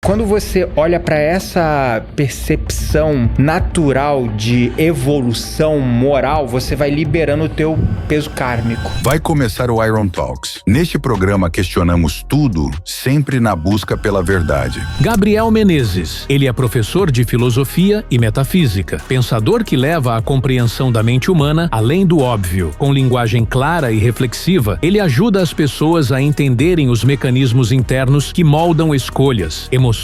Quando você olha para essa percepção natural de evolução moral, você vai liberando o teu peso kármico. Vai começar o Iron Talks. Neste programa questionamos tudo, sempre na busca pela verdade. Gabriel Menezes. Ele é professor de filosofia e metafísica, pensador que leva a compreensão da mente humana além do óbvio. Com linguagem clara e reflexiva, ele ajuda as pessoas a entenderem os mecanismos internos que moldam escolhas, emoções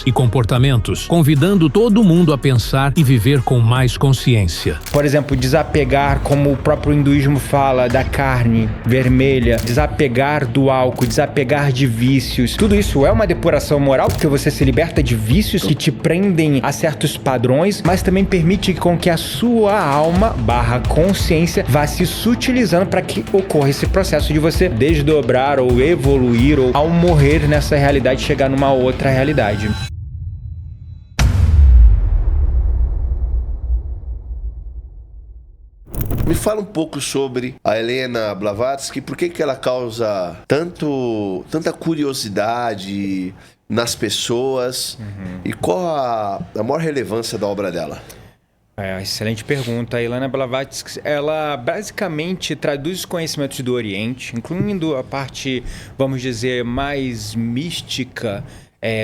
e comportamentos, convidando todo mundo a pensar e viver com mais consciência. Por exemplo, desapegar, como o próprio hinduísmo fala, da carne vermelha, desapegar do álcool, desapegar de vícios. Tudo isso é uma depuração moral, porque você se liberta de vícios que te prendem a certos padrões, mas também permite com que a sua alma / consciência vá se sutilizando para que ocorra esse processo de você desdobrar ou evoluir, ou ao morrer nessa realidade chegar numa outra realidade. Me fala um pouco sobre a Helena Blavatsky, por que ela causa tanta curiosidade nas pessoas e qual a maior relevância da obra dela? Excelente pergunta. A Helena Blavatsky, ela basicamente traduz os conhecimentos do Oriente, incluindo a parte, vamos dizer, mais mística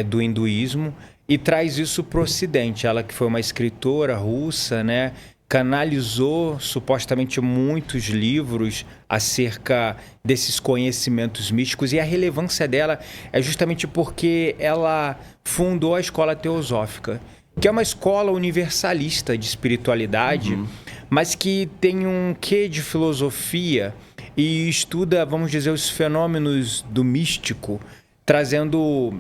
do hinduísmo, e traz isso para o Ocidente. Ela que foi uma escritora russa, né? Canalizou supostamente muitos livros acerca desses conhecimentos místicos, e a relevância dela é justamente porque ela fundou a Escola Teosófica, que é uma escola universalista de espiritualidade, mas que tem um quê de filosofia e estuda, vamos dizer, os fenômenos do místico, trazendo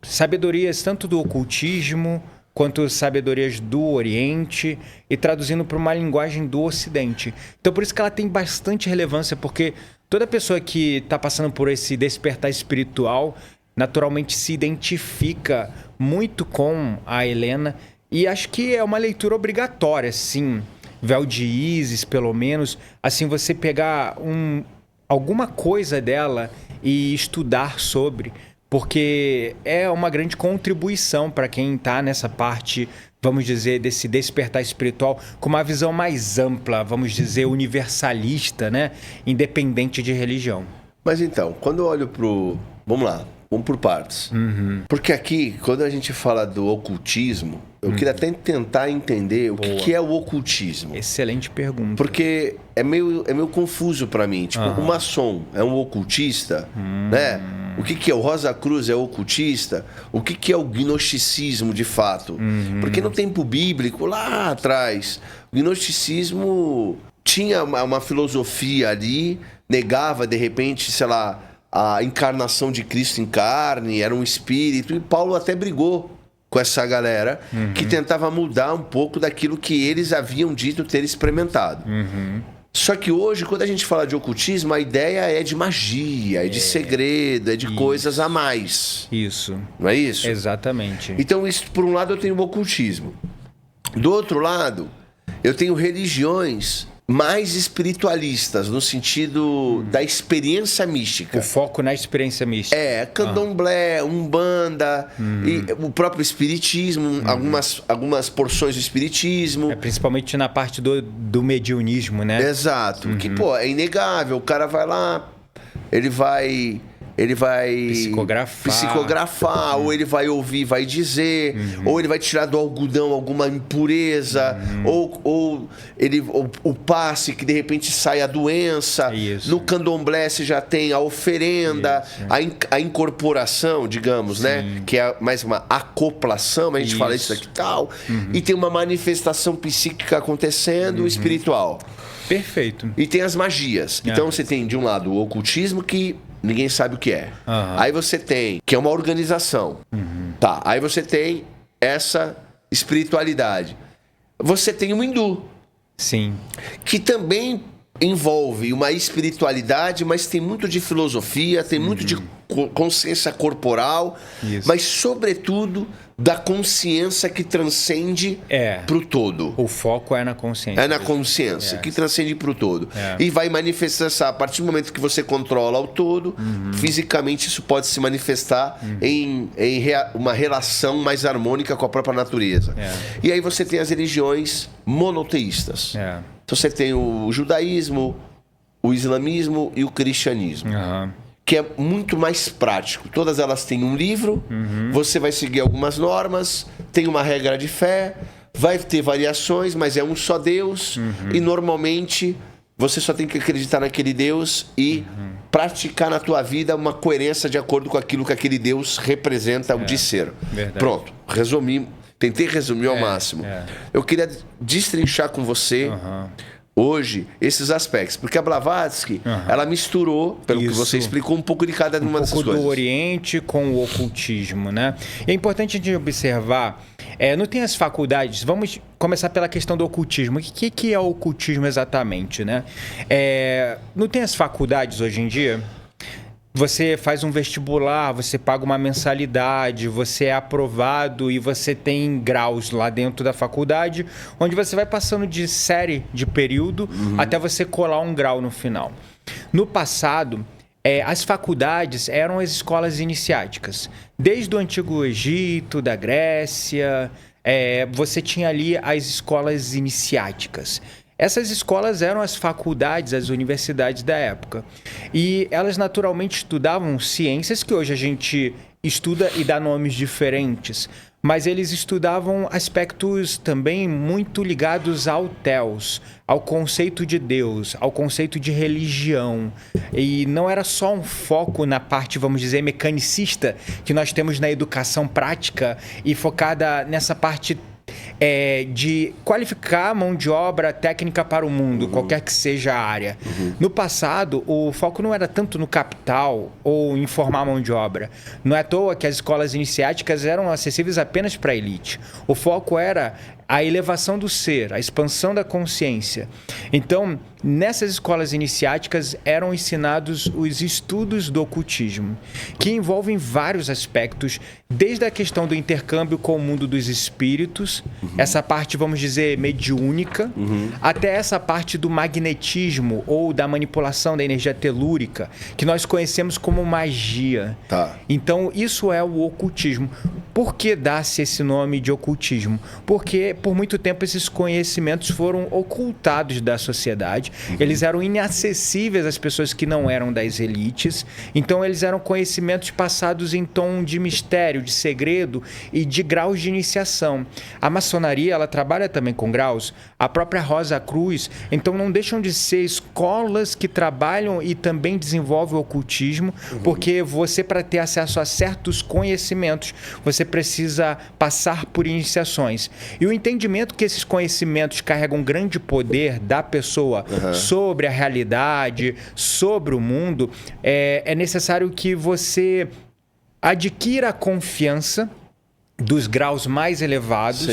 sabedorias tanto do ocultismo quanto sabedorias do Oriente e traduzindo para uma linguagem do Ocidente. Então, por isso que ela tem bastante relevância, porque toda pessoa que está passando por esse despertar espiritual naturalmente se identifica muito com a Helena, e acho que é uma leitura obrigatória, sim. Véu de Ísis, pelo menos, assim, você pegar alguma coisa dela e estudar sobre, porque é uma grande contribuição para quem está nessa parte, vamos dizer, desse despertar espiritual com uma visão mais ampla, vamos dizer, universalista, né? Independente de religião. Mas então, quando eu olho vamos lá, vamos por partes. Porque aqui, quando a gente fala do ocultismo, eu queria até tentar entender o que é o ocultismo. Excelente pergunta. Porque é meio confuso para mim. Tipo, o maçom é um ocultista, né? O que é o Rosa Cruz? É ocultista? O que é o gnosticismo, de fato? Porque no tempo bíblico, lá atrás, o gnosticismo tinha uma filosofia ali, negava, de repente, sei lá, a encarnação de Cristo em carne, era um espírito, e Paulo até brigou com essa galera que tentava mudar um pouco daquilo que eles haviam dito ter experimentado. Só que hoje, quando a gente fala de ocultismo, a ideia é de magia, é de segredo, é de coisas a mais. Isso. Não é isso? Exatamente. Então, isso, por um lado, eu tenho o ocultismo. Do outro lado, eu tenho religiões mais espiritualistas, no sentido da experiência mística. O foco na experiência mística. Candomblé, Umbanda, e o próprio espiritismo, algumas porções do espiritismo. Principalmente na parte do mediunismo, né? Exato. Que, é inegável. O cara vai lá, ele vai psicografar, ou ele vai ouvir, vai dizer, ou ele vai tirar do algodão alguma impureza, ou o passe que de repente sai a doença. Isso. No candomblé você já tem a oferenda, a incorporação, digamos, né? Que é mais uma acoplação, a gente fala isso aqui e tal. E tem uma manifestação psíquica acontecendo, espiritual. Perfeito. E tem as magias. Então você tem, de um lado, o ocultismo, que ninguém sabe o que é. Aí você tem, que é uma organização. Tá. Aí você tem essa espiritualidade. Você tem o hindu. Sim. Que também envolve uma espiritualidade, mas tem muito de filosofia, tem muito de consciência corporal, mas, sobretudo, da consciência que transcende para o todo. O foco é na consciência. É na consciência, que transcende para o todo. E vai manifestar, a partir do momento que você controla o todo, fisicamente isso pode se manifestar em uma relação mais harmônica com a própria natureza. E aí você tem as religiões monoteístas. Então você tem o judaísmo, o islamismo e o cristianismo. Que é muito mais prático. Todas elas têm um livro, você vai seguir algumas normas, tem uma regra de fé, vai ter variações, mas é um só Deus, e normalmente você só tem que acreditar naquele Deus e praticar na tua vida uma coerência de acordo com aquilo que aquele Deus representa o de ser. Verdade. Pronto, tentei resumir ao máximo. Eu queria destrinchar com você hoje esses aspectos, porque a Blavatsky ela misturou, pelo que você explicou, um pouco de cada uma dessas coisas. Um pouco do Oriente com o ocultismo, né? E é importante a gente observar, não tem as faculdades, vamos começar pela questão do ocultismo. O que é o ocultismo exatamente, né? Não tem as faculdades hoje em dia? Você faz um vestibular, você paga uma mensalidade, você é aprovado e você tem graus lá dentro da faculdade, onde você vai passando de série, de período, até você colar um grau no final. No passado, as faculdades eram as escolas iniciáticas. Desde o Antigo Egito, da Grécia, você tinha ali as escolas iniciáticas. Essas escolas eram as faculdades, as universidades da época. E elas naturalmente estudavam ciências que hoje a gente estuda e dá nomes diferentes. Mas eles estudavam aspectos também muito ligados ao Theos, ao conceito de Deus, ao conceito de religião. E não era só um foco na parte, vamos dizer, mecanicista que nós temos na educação prática e focada nessa parte de qualificar a mão de obra técnica para o mundo, qualquer que seja a área. No passado, o foco não era tanto no capital ou em formar mão de obra. Não é à toa que as escolas iniciáticas eram acessíveis apenas para a elite. O foco era a elevação do ser, a expansão da consciência. Então, nessas escolas iniciáticas eram ensinados os estudos do ocultismo, que envolvem vários aspectos, desde a questão do intercâmbio com o mundo dos espíritos, essa parte, vamos dizer, mediúnica, até essa parte do magnetismo ou da manipulação da energia telúrica, que nós conhecemos como magia. Então, isso é o ocultismo. Por que dá-se esse nome de ocultismo? Porque, por muito tempo, esses conhecimentos foram ocultados da sociedade. Eles eram inacessíveis às pessoas que não eram das elites. Então, eles eram conhecimentos passados em tom de mistério, de segredo e de graus de iniciação. A maçonaria, ela trabalha também com graus. A própria Rosa Cruz. Então, não deixam de ser escolas que trabalham e também desenvolvem o ocultismo, porque você, para ter acesso a certos conhecimentos, você precisa passar por iniciações. E o entendimento que esses conhecimentos carregam grande poder da pessoa sobre a realidade, sobre o mundo, é necessário que você adquira a confiança dos graus mais elevados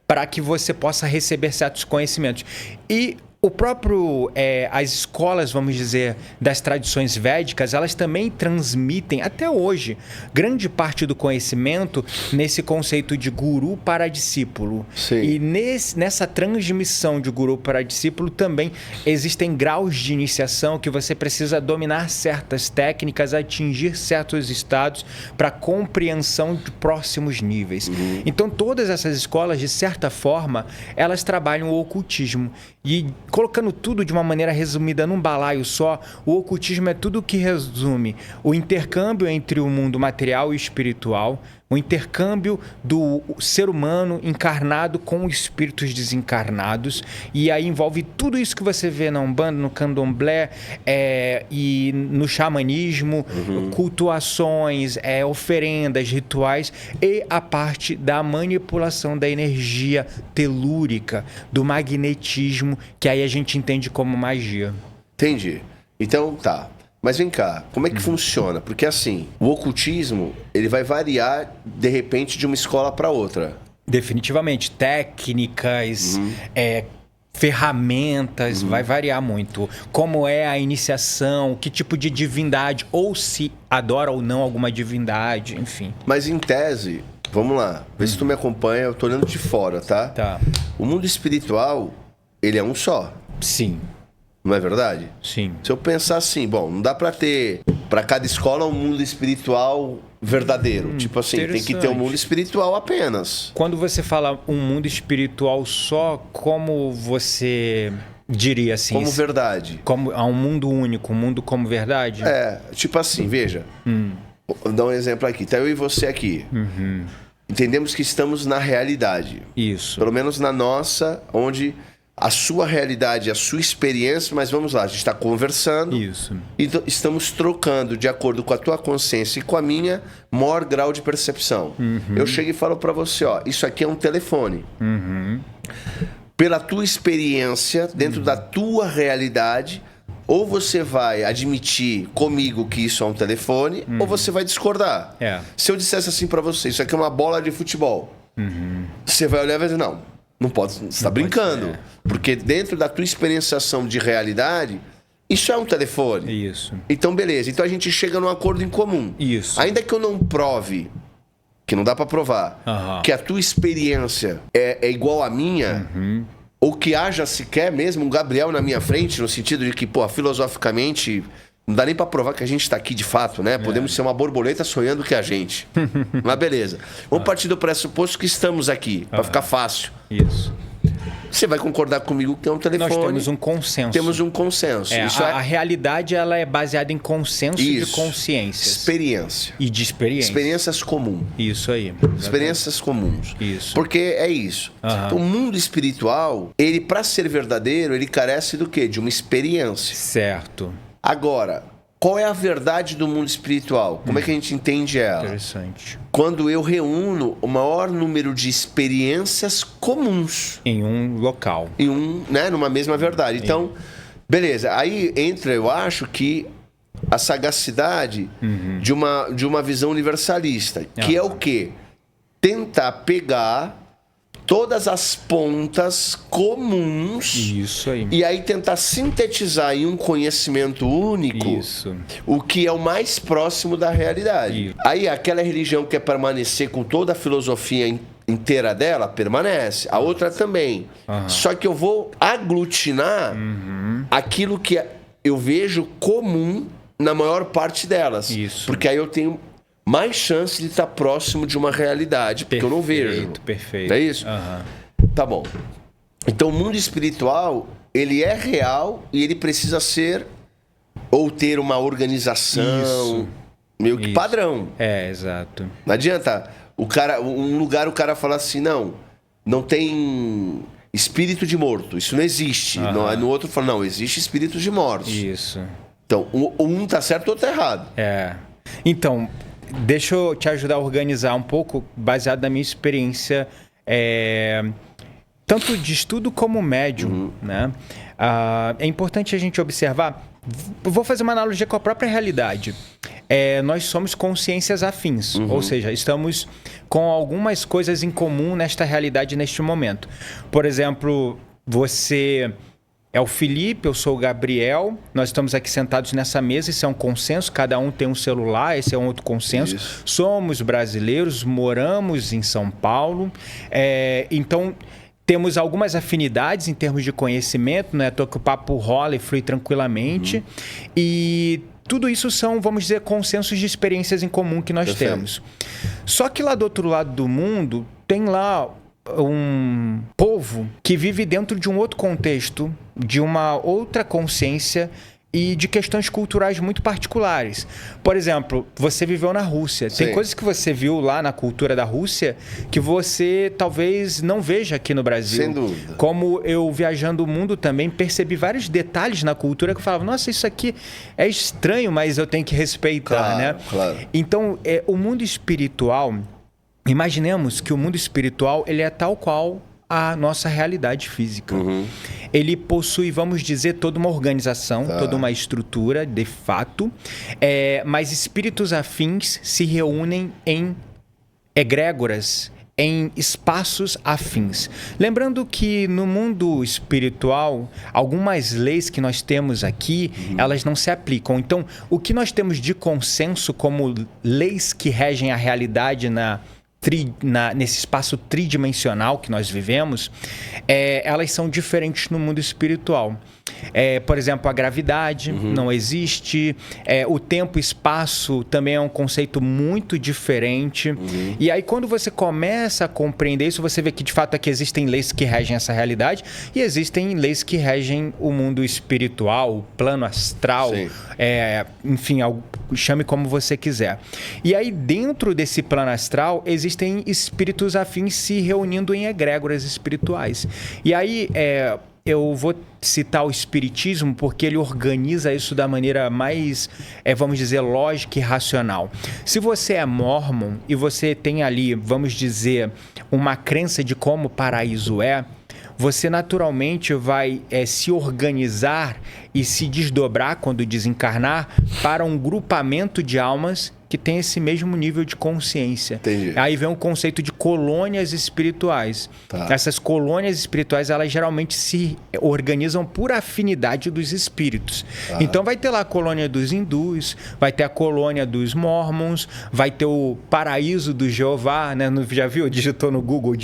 para que você possa receber certos conhecimentos. E o próprio, as escolas, vamos dizer, das tradições védicas, elas também transmitem, até hoje, grande parte do conhecimento nesse conceito de guru para discípulo. E nessa transmissão de guru para discípulo também existem graus de iniciação que você precisa dominar certas técnicas, atingir certos estados para compreensão de próximos níveis. Então, todas essas escolas, de certa forma, elas trabalham o ocultismo. E colocando tudo de uma maneira resumida num balaio só, o ocultismo é tudo que resume o intercâmbio entre o mundo material e espiritual, o intercâmbio do ser humano encarnado com espíritos desencarnados, e aí envolve tudo isso que você vê na Umbanda, no Candomblé e no xamanismo, cultuações, oferendas, rituais, e a parte da manipulação da energia telúrica, do magnetismo, que aí a gente entende como magia. Entendi. Então, tá. Mas vem cá, como é que funciona? Porque assim, o ocultismo, ele vai variar, de repente, de uma escola para outra. Definitivamente. Técnicas, ferramentas, vai variar muito. Como é a iniciação, que tipo de divindade, ou se adora ou não alguma divindade, enfim. Mas em tese, vamos lá, vê se tu me acompanha, eu tô olhando de fora, tá? Tá. O mundo espiritual, ele é um só, Sim, não é verdade? sim. Se eu pensar assim, bom, não dá pra ter pra cada escola um mundo espiritual verdadeiro. Tipo assim, tem que ter um interessante. mundo espiritual apenas. Quando você fala um mundo espiritual só, como você diria assim? Como verdade. Como há um mundo único, um mundo como verdade? É, tipo assim, veja. Vou dar um exemplo aqui. Tá eu e você aqui. Entendemos que estamos na realidade. Isso. Pelo menos na nossa, onde a sua realidade, a sua experiência, mas vamos lá, a gente está conversando. Isso. E estamos trocando, de acordo com a tua consciência e com a minha, maior grau de percepção. Eu chego e falo para você, ó, isso aqui é um telefone. Pela tua experiência, dentro da tua realidade, ou você vai admitir comigo que isso é um telefone, ou você vai discordar. É. Se eu dissesse assim para você, isso aqui é uma bola de futebol, você vai olhar e vai dizer, não pode, você está brincando. ser. Porque dentro da tua experienciação de realidade, isso é um telefone. Isso. Então, beleza. Então a gente chega num acordo em comum. Isso. Ainda que eu não prove, que não dá pra provar, Aham. que a tua experiência é igual à minha, ou que haja sequer mesmo um Gabriel na minha frente, no sentido de que, pô, filosoficamente, não dá nem pra provar que a gente tá aqui de fato, né? Podemos ser uma borboleta sonhando que é a gente. Mas beleza. Vamos partir do pressuposto que estamos aqui, pra ficar fácil. Isso. Você vai concordar comigo que é um telefone. Nós temos um consenso. Temos um consenso. É, Isso a realidade ela é baseada em consenso de Isso. consciências. Experiência. E de experiência. Experiências comuns. Isso aí. Experiências comuns. Isso. Porque é isso. Aham. O mundo espiritual, ele, para ser verdadeiro, ele carece do quê? De uma experiência. Certo. Agora, qual é a verdade do mundo espiritual? Como é que a gente entende ela? Interessante. Quando eu reúno o maior número de experiências comuns Em um local. em numa mesma verdade. Então, beleza. Aí entra, eu acho que a sagacidade de uma visão universalista, que é o quê? Tentar pegar todas as pontas comuns Isso aí. e aí tentar sintetizar em um conhecimento único Isso. o que é o mais próximo da realidade. Isso. Aí aquela religião que quer permanecer com toda a filosofia inteira dela, permanece. A outra também. Só que eu vou aglutinar aquilo que eu vejo comum na maior parte delas. Isso. Porque aí eu tenho mais chance de estar próximo de uma realidade, porque eu não vejo. Perfeito. Não é isso? Aham. Tá bom. Então o mundo espiritual, ele é real e ele precisa ser ou ter uma organização Isso. meio que Isso. padrão. É, exato. Não adianta um lugar o cara falar assim, não tem espírito de morto, isso não existe. No outro fala, não, existe espírito de mortos. Isso. Então, um tá certo, o outro tá errado. É. Então, deixa eu te ajudar a organizar um pouco, baseado na minha experiência, tanto de estudo como médium, né? É importante a gente observar. Vou fazer uma analogia com a própria realidade. Nós somos consciências afins, ou seja, estamos com algumas coisas em comum nesta realidade, neste momento. Por exemplo, você é o Felipe, eu sou o Gabriel, nós estamos aqui sentados nessa mesa, isso é um consenso, cada um tem um celular, esse é um outro consenso. Isso. Somos brasileiros, moramos em São Paulo, então temos algumas afinidades em termos de conhecimento, né? Que o papo rola e flui tranquilamente. E tudo isso são, vamos dizer, consensos de experiências em comum que nós Perfeito. temos. Só que lá do outro lado do mundo, tem lá um povo que vive dentro de um outro contexto, de uma outra consciência e de questões culturais muito particulares. Por exemplo, você viveu na Rússia. Tem Sim. coisas que você viu lá na cultura da Rússia que você talvez não veja aqui no Brasil. Sem dúvida. Como eu, viajando o mundo também, percebi vários detalhes na cultura que eu falava, nossa, isso aqui é estranho, mas eu tenho que respeitar, Claro, né? claro. Então, o mundo espiritual, imaginemos que o mundo espiritual ele é tal qual a nossa realidade física. Ele possui, vamos dizer, toda uma organização, toda uma estrutura, de fato, mas espíritos afins se reúnem em egrégoras, em espaços afins. Lembrando que no mundo espiritual, algumas leis que nós temos aqui, elas não se aplicam. Então, o que nós temos de consenso como leis que regem a realidade nesse espaço tridimensional que nós vivemos, elas são diferentes no mundo espiritual. Por exemplo, a gravidade não existe, o tempo e espaço também é um conceito muito diferente. E aí, quando você começa a compreender isso, você vê que, de fato, aqui existem leis que regem essa realidade e existem leis que regem o mundo espiritual, o plano astral, enfim, chame como você quiser. E aí, dentro desse plano astral, existem espíritos afins se reunindo em egrégoras espirituais. E aí, eu vou citar o Espiritismo porque ele organiza isso da maneira mais, vamos dizer, lógica e racional. Se você é mórmon e você tem ali, vamos dizer, uma crença de como o paraíso você naturalmente vai se organizar e se desdobrar quando desencarnar para um grupamento de almas que tem esse mesmo nível de consciência. Entendi. Aí vem o conceito de colônias espirituais. Tá. Essas colônias espirituais, elas geralmente se organizam por afinidade dos espíritos. Tá. Então vai ter lá a colônia dos hindus, vai ter a colônia dos mormons, vai ter o paraíso do Jeová, né? Já viu? Digita no Google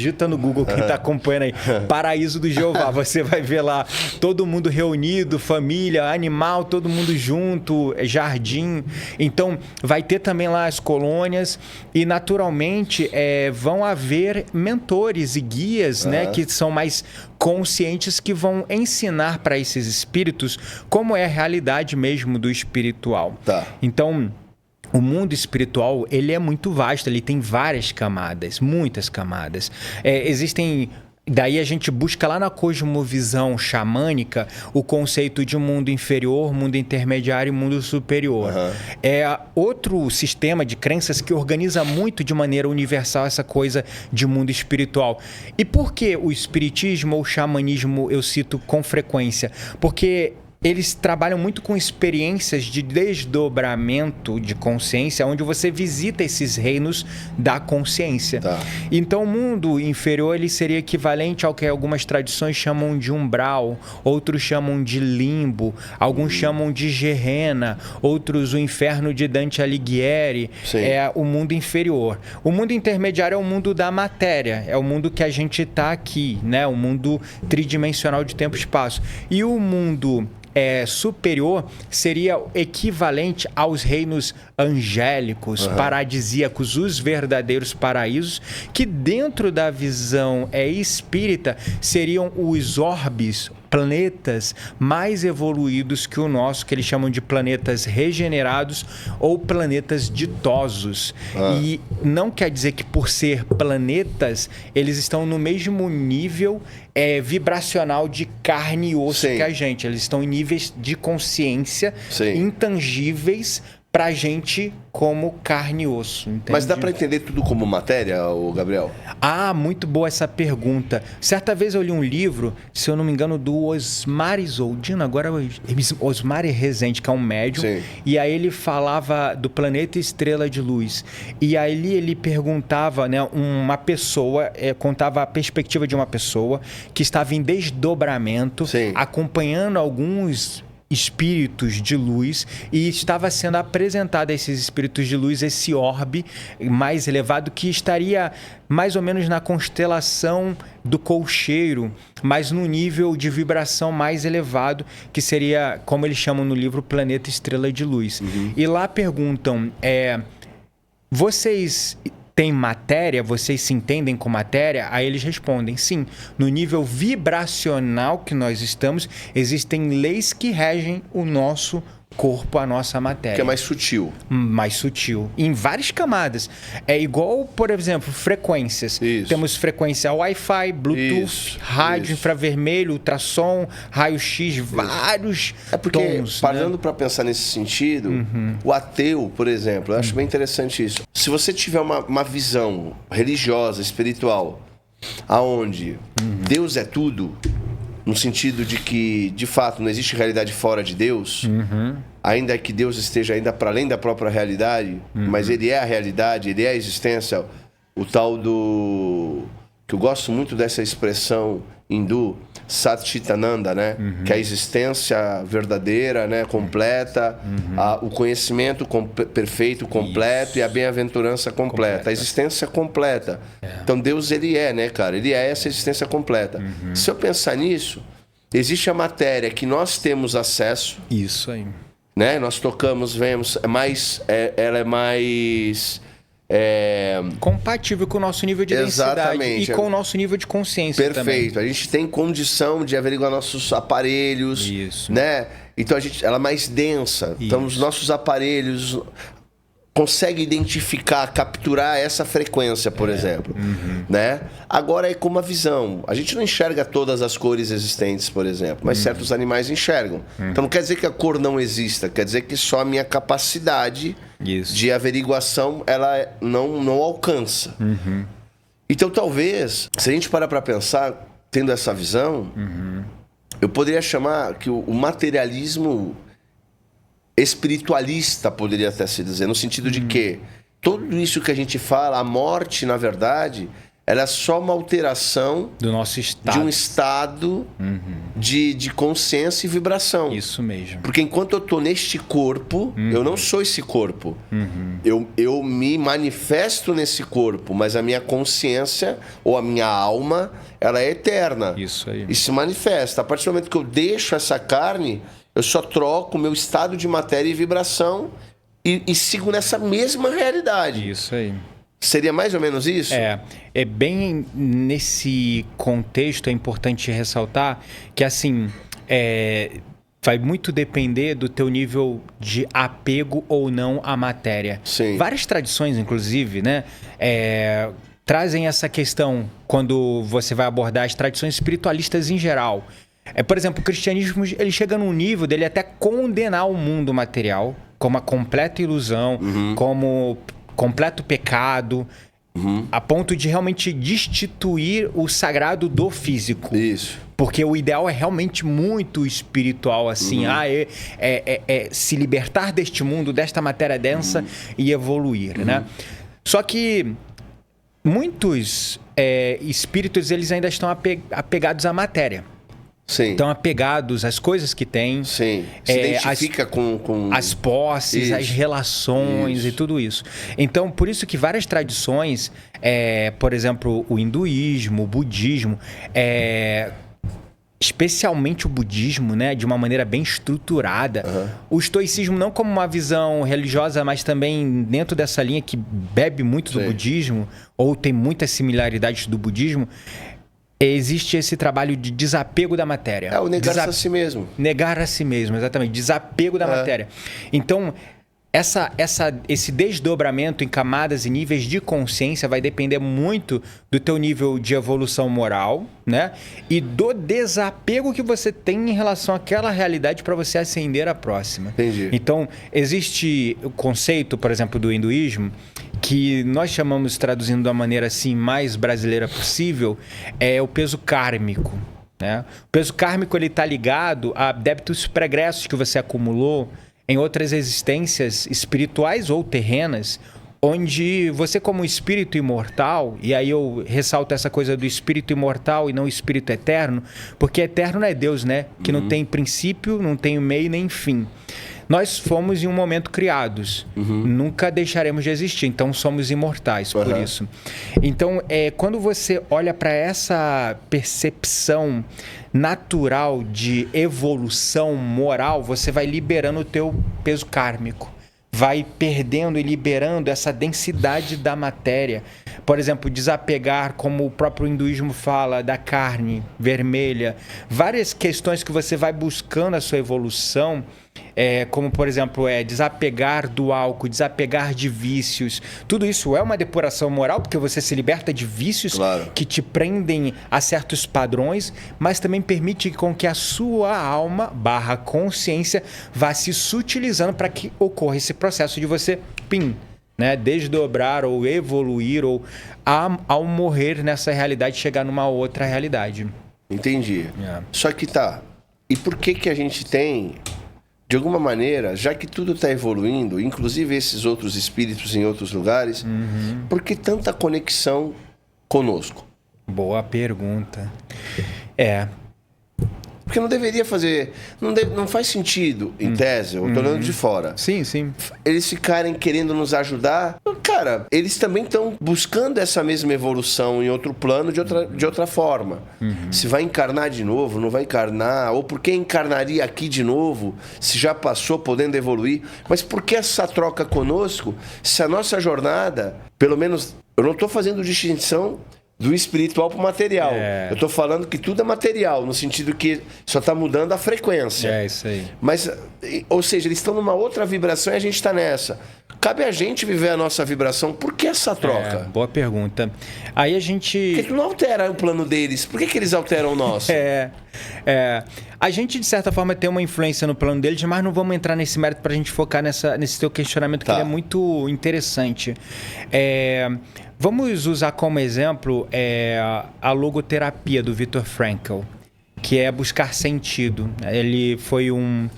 quem está acompanhando aí. Paraíso do Jeová. Você vai ver lá todo mundo reunido, família, animal, todo mundo junto, jardim. Então vai ter também lá as colônias e naturalmente vão haver mentores e guias, né, que são mais conscientes, que vão ensinar para esses espíritos como é a realidade mesmo do espiritual. Tá. Então, o mundo espiritual, ele é muito vasto, ele tem várias camadas, muitas camadas. Existem... Daí a gente busca lá na cosmovisão xamânica o conceito de mundo inferior, mundo intermediário e mundo superior. É outro sistema de crenças que organiza muito de maneira universal essa coisa de mundo espiritual. E por que o espiritismo ou o xamanismo eu cito com frequência? Porque eles trabalham muito com experiências de desdobramento de consciência, onde você visita esses reinos da consciência. Tá. Então, o mundo inferior ele seria equivalente ao que algumas tradições chamam de umbral, outros chamam de limbo, alguns chamam de Gehenna, outros o inferno de Dante Alighieri. Sim. É o mundo inferior. O mundo intermediário é o mundo da matéria, é o mundo que a gente está aqui, né? O mundo tridimensional de tempo e espaço. E o mundo superior seria equivalente aos reinos angélicos, paradisíacos, os verdadeiros paraísos, que dentro da visão espírita seriam os orbes, planetas mais evoluídos que o nosso, que eles chamam de planetas regenerados ou planetas ditosos. E não quer dizer que por ser planetas, eles estão no mesmo nível vibracional de carne e osso que a gente. Eles estão em níveis de consciência intangíveis para a gente como carne e osso. Entende? Mas dá para entender tudo como matéria, Gabriel? Ah, muito boa essa pergunta. Certa vez eu li um livro, se eu não me engano, do Osmar Isoldino, agora Osmar Rezende, que é um médium, e aí ele falava do planeta Estrela de Luz. E aí ele perguntava, né, uma pessoa, contava a perspectiva de uma pessoa que estava em desdobramento, acompanhando alguns espíritos de luz, e estava sendo apresentado a esses espíritos de luz esse orbe mais elevado que estaria mais ou menos na constelação do Colcheiro, mas no nível de vibração mais elevado, que seria, como eles chamam no livro, planeta Estrela de Luz. E lá perguntam, vocês têm matéria? Vocês se entendem com matéria? Aí eles respondem, sim. No nível vibracional que nós estamos, existem leis que regem o nosso corpo, a nossa matéria. Que é mais sutil. Mais sutil. Em várias camadas. É igual, por exemplo, frequências. Isso. Temos frequência Wi-Fi, Bluetooth, rádio, infravermelho, ultrassom, raio-x, vários tons. Parando para pensar nesse sentido, o ateu, por exemplo, eu acho bem interessante isso. Se você tiver uma visão religiosa, espiritual, aonde Deus é tudo, no sentido de que, de fato, não existe realidade fora de Deus, ainda que Deus esteja ainda para além da própria realidade, mas Ele é a realidade, Ele é a existência, o tal do... que eu gosto muito dessa expressão hindu, Satchitananda, né? Que é a existência verdadeira, né? Completa, o conhecimento perfeito, completo, e a bem-aventurança completa. A existência completa. Então Deus, ele é, né, cara? Ele é essa existência completa. Se eu pensar nisso, existe a matéria que nós temos acesso. Isso aí. Né? Nós tocamos, vemos, ela é mais... compatível com o nosso nível de densidade e com o nosso nível de consciência. Perfeito. Também. A gente tem condição de averiguar nossos aparelhos. Isso. Né? Então ela é mais densa. Isso. Então os nossos aparelhos conseguem identificar, capturar essa frequência, por exemplo. Né? Agora é como a visão. A gente não enxerga todas as cores existentes, por exemplo, mas certos animais enxergam. Então não quer dizer que a cor não exista, quer dizer que só a minha capacidade de averiguação ela não alcança. Então talvez, se a gente parar para pensar, tendo essa visão, eu poderia chamar que o materialismo espiritualista, poderia até se dizer, no sentido de que tudo isso que a gente fala, a morte, na verdade, ela é só uma alteração do nosso estado. De um estado de consciência e vibração. Isso mesmo. Porque enquanto eu estou neste corpo, eu não sou esse corpo. Eu me manifesto nesse corpo, mas a minha consciência ou a minha alma, ela é eterna. Isso aí. E se manifesta. A partir do momento que eu deixo essa carne, eu só troco o meu estado de matéria e vibração e sigo nessa mesma realidade. Isso aí. Seria mais ou menos isso? É bem nesse contexto, é importante ressaltar que, assim, vai muito depender do teu nível de apego ou não à matéria. Sim. Várias tradições, inclusive, né, trazem essa questão quando você vai abordar as tradições espiritualistas em geral. Por exemplo, o cristianismo ele chega num nível dele até condenar o mundo material como uma completa ilusão, como completo pecado, a ponto de realmente destituir o sagrado do físico. Isso. Porque o ideal é realmente muito espiritual, assim. Se libertar deste mundo, desta matéria densa e evoluir, né? Só que muitos espíritos, eles ainda estão apegados à matéria. Sim. Estão apegados às coisas que têm. Sim. Se identifica com... As posses, isso. as relações e tudo isso. Então, por isso que várias tradições, por exemplo, o hinduísmo, o budismo, especialmente o budismo, né, de uma maneira bem estruturada. O estoicismo não como uma visão religiosa, mas também dentro dessa linha que bebe muito do budismo, ou tem muitas similaridades do budismo, existe esse trabalho de desapego da matéria. O negar-se a si mesmo. Negar a si mesmo, exatamente. Desapego da matéria. Então, esse desdobramento em camadas e níveis de consciência vai depender muito do teu nível de evolução moral, né? E do desapego que você tem em relação àquela realidade para você ascender à próxima. Entendi. Então, existe o conceito, por exemplo, do hinduísmo, que nós chamamos, traduzindo da maneira assim mais brasileira possível, é o peso kármico. Né? O peso kármico está ligado a débitos pregressos que você acumulou em outras existências espirituais ou terrenas, onde você, como espírito imortal, e aí eu ressalto essa coisa do espírito imortal e não espírito eterno, porque eterno não é Deus, né? Que não tem princípio, não tem meio nem fim. Nós fomos em um momento criados, nunca deixaremos de existir, então somos imortais por isso. Então, quando você olha para essa percepção natural de evolução moral, você vai liberando o teu peso kármico, vai perdendo e liberando essa densidade da matéria. Por exemplo, desapegar, como o próprio hinduísmo fala, da carne vermelha. Várias questões que você vai buscando a sua evolução, como, por exemplo, desapegar do álcool, desapegar de vícios. Tudo isso é uma depuração moral, porque você se liberta de vícios que te prendem a certos padrões, mas também permite com que a sua alma / consciência vá se sutilizando para que ocorra esse processo de você, né, desdobrar ou evoluir ou ao morrer nessa realidade chegar numa outra realidade. Entendi. Só que e por que a gente tem de alguma maneira, já que tudo está evoluindo, inclusive esses outros espíritos em outros lugares, por que tanta conexão conosco? Boa pergunta. Porque não deveria fazer... Não faz sentido, em tese, eu estou olhando de fora. Sim, sim. Eles ficarem querendo nos ajudar. Cara, eles também estão buscando essa mesma evolução em outro plano, de outra forma. Se vai encarnar de novo, não vai encarnar, ou por que encarnaria aqui de novo, se já passou, podendo evoluir. Mas por que essa troca conosco, se a nossa jornada, pelo menos, eu não estou fazendo distinção do espiritual para o material. Eu estou falando que tudo é material, no sentido que só está mudando a frequência. É isso aí. Mas, ou seja, eles estão numa outra vibração e a gente está nessa. Cabe a gente viver a nossa vibração. Por que essa troca? Boa pergunta. Aí a gente... Por que não altera o plano deles? Por que eles alteram o nosso? A gente, de certa forma, tem uma influência no plano deles, mas não vamos entrar nesse mérito para a gente focar nesse teu questionamento, que ele é muito interessante. Vamos usar como exemplo a logoterapia do Viktor Frankl, que é buscar sentido. Ele foi um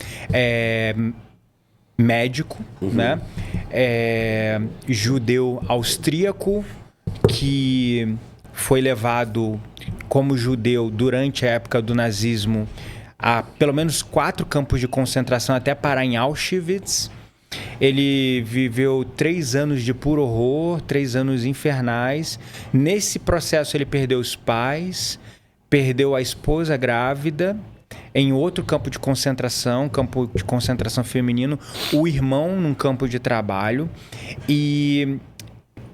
médico, né? Judeu austríaco, que foi levado como judeu durante a época do nazismo a pelo menos 4 campos de concentração até parar em Auschwitz. Ele viveu 3 anos de puro horror, 3 anos infernais. Nesse processo ele perdeu os pais, perdeu a esposa grávida em outro campo de concentração feminino, o irmão num campo de trabalho, e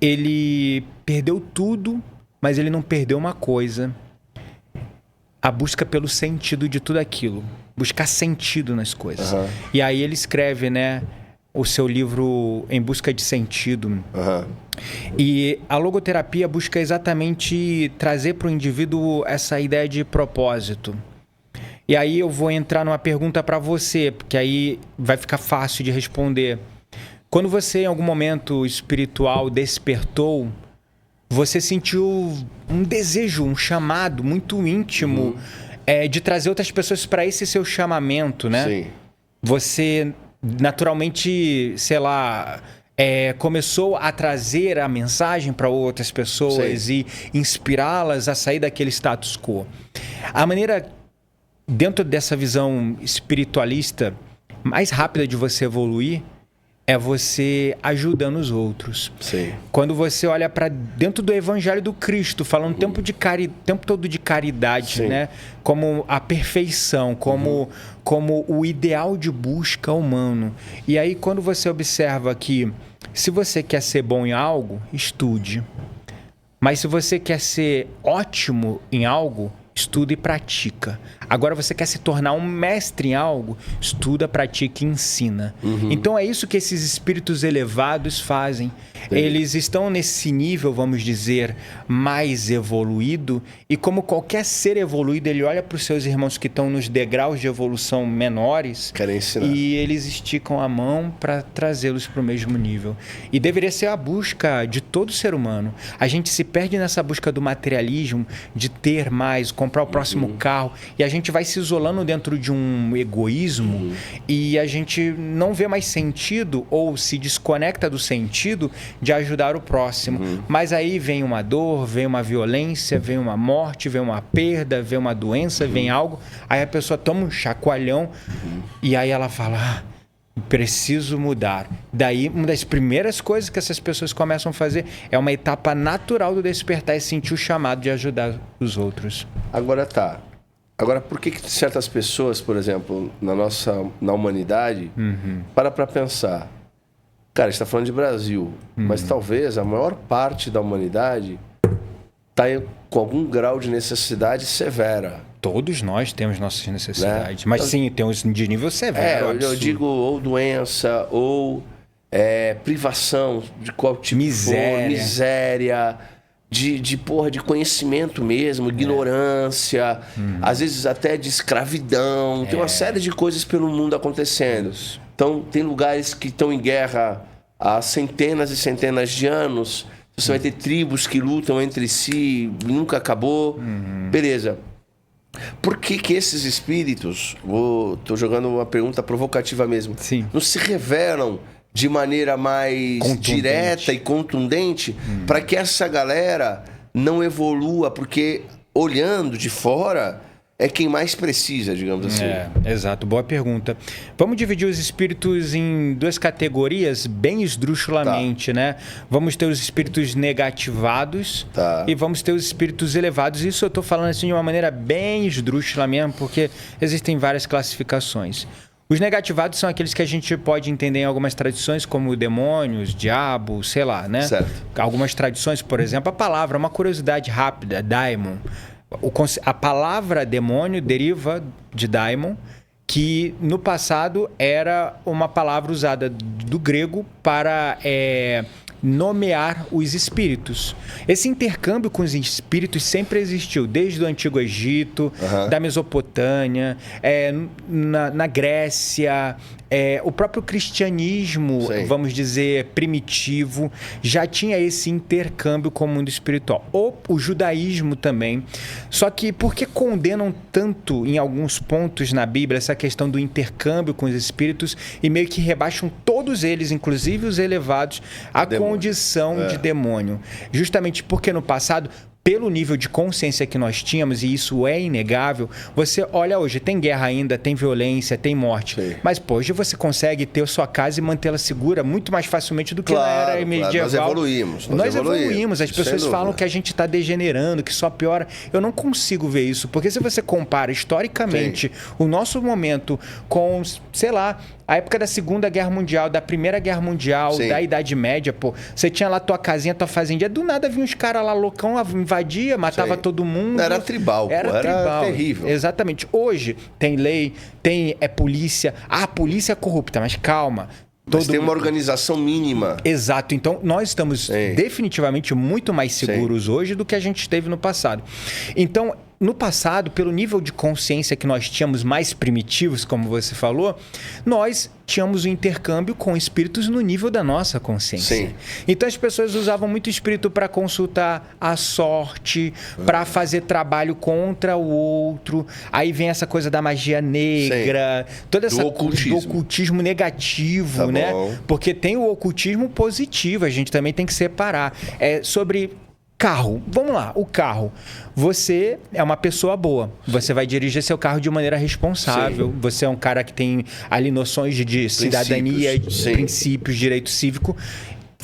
ele perdeu tudo, mas ele não perdeu uma coisa: a busca pelo sentido de tudo aquilo, buscar sentido nas coisas. E aí ele escreve, né, o seu livro Em Busca de Sentido. E a logoterapia busca exatamente trazer para o indivíduo essa ideia de propósito. E aí eu vou entrar numa pergunta para você, porque aí vai ficar fácil de responder. Quando você, em algum momento espiritual, despertou, você sentiu um desejo, um chamado muito íntimo de trazer outras pessoas para esse seu chamamento, né? Sim. Você, naturalmente, sei lá, começou a trazer a mensagem para outras pessoas e inspirá-las a sair daquele status quo. A maneira, dentro dessa visão espiritualista, mais rápida de você evoluir é você ajudando os outros. Sim. Quando você olha para dentro do Evangelho do Cristo, falando o tempo todo de caridade, né? Como a perfeição, como o ideal de busca humano. E aí, quando você observa que, se você quer ser bom em algo, estude. Mas se você quer ser ótimo em algo, estuda e pratica. Agora, você quer se tornar um mestre em algo, estuda, pratica e ensina. Então é isso que esses espíritos elevados fazem. Eles estão nesse nível, vamos dizer, mais evoluído, e como qualquer ser evoluído, ele olha para os seus irmãos que estão nos degraus de evolução menores, querem ensinar, e eles esticam a mão para trazê-los para o mesmo nível. E deveria ser a busca de todo ser humano. A gente se perde nessa busca do materialismo, de ter mais, comprar o próximo carro, e a gente vai se isolando dentro de um egoísmo, e a gente não vê mais sentido, ou se desconecta do sentido de ajudar o próximo. Mas aí vem uma dor, vem uma violência, vem uma morte, vem uma perda, vem uma doença, vem algo, aí a pessoa toma um chacoalhão, e aí ela fala: preciso mudar. Daí, uma das primeiras coisas que essas pessoas começam a fazer é uma etapa natural do despertar e sentir o chamado de ajudar os outros. Agora, por que certas pessoas, por exemplo, na humanidade, para pensar? Cara, a gente está falando de Brasil, mas talvez a maior parte da humanidade está com algum grau de necessidade severa. Todos nós temos nossas necessidades, né? Mas sim, temos de nível severo. Eu digo ou doença, ou privação de qual tipo for, miséria, de conhecimento mesmo, ignorância, às vezes até de escravidão. Tem uma série de coisas pelo mundo acontecendo. Então, tem lugares que estão em guerra há centenas e centenas de anos. Você vai ter tribos que lutam entre si, nunca acabou. Beleza. por que esses espíritos, tô jogando uma pergunta provocativa mesmo, Sim. não se revelam de maneira mais direta e contundente para que essa galera não evolua, porque olhando de fora é quem mais precisa, digamos assim. Exato, boa pergunta. Vamos dividir os espíritos em duas categorias bem esdrúxulamente, né? Vamos ter os espíritos negativados e vamos ter os espíritos elevados. Isso eu estou falando assim de uma maneira bem esdrúxula mesmo, porque existem várias classificações. Os negativados são aqueles que a gente pode entender em algumas tradições, como demônios, diabo, sei lá, né? Certo. Algumas tradições, por exemplo, a palavra, uma curiosidade rápida, daimon. A palavra demônio deriva de daimon, que no passado era uma palavra usada do grego para nomear os espíritos. Esse intercâmbio com os espíritos sempre existiu, desde o Antigo Egito, da Mesopotâmia, na Grécia, o próprio cristianismo, vamos dizer, primitivo, já tinha esse intercâmbio com o mundo espiritual. O judaísmo também. Só que por que condenam tanto, em alguns pontos na Bíblia, essa questão do intercâmbio com os espíritos e meio que rebaixam todos eles, inclusive os elevados, à condição de demônio? Justamente porque no passado, pelo nível de consciência que nós tínhamos, e isso é inegável, você olha hoje, tem guerra ainda, tem violência, tem morte, mas pô, hoje você consegue ter a sua casa e mantê-la segura muito mais facilmente do que na era medieval. Nós evoluímos. Nós evoluímos. As pessoas falam que a gente está degenerando, que só piora. Eu não consigo ver isso, porque se você compara historicamente o nosso momento com, sei lá, a época da Segunda Guerra Mundial, da Primeira Guerra Mundial, da Idade Média, pô, você tinha lá tua casinha, tua fazendinha, do nada vinha uns caras lá loucão, invadia, matava todo mundo. Era tribal, era tribal. Terrível. Exatamente. Hoje tem lei, tem polícia. A polícia é corrupta, mas calma. Mas tem uma organização mínima. Exato. Então, nós estamos definitivamente muito mais seguros hoje do que a gente esteve no passado. Então, no passado, pelo nível de consciência que nós tínhamos mais primitivos, como você falou, nós tínhamos o intercâmbio com espíritos no nível da nossa consciência. Então, as pessoas usavam muito espírito para consultar a sorte, para fazer trabalho contra o outro. Aí vem essa coisa da magia negra, toda essa coisa do ocultismo negativo, né? Porque tem o ocultismo positivo, a gente também tem que separar. Sobre carro. Vamos lá, o carro. Você é uma pessoa boa. Você vai dirigir seu carro de maneira responsável. Você é um cara que tem ali noções de cidadania, de princípios, direito cívico.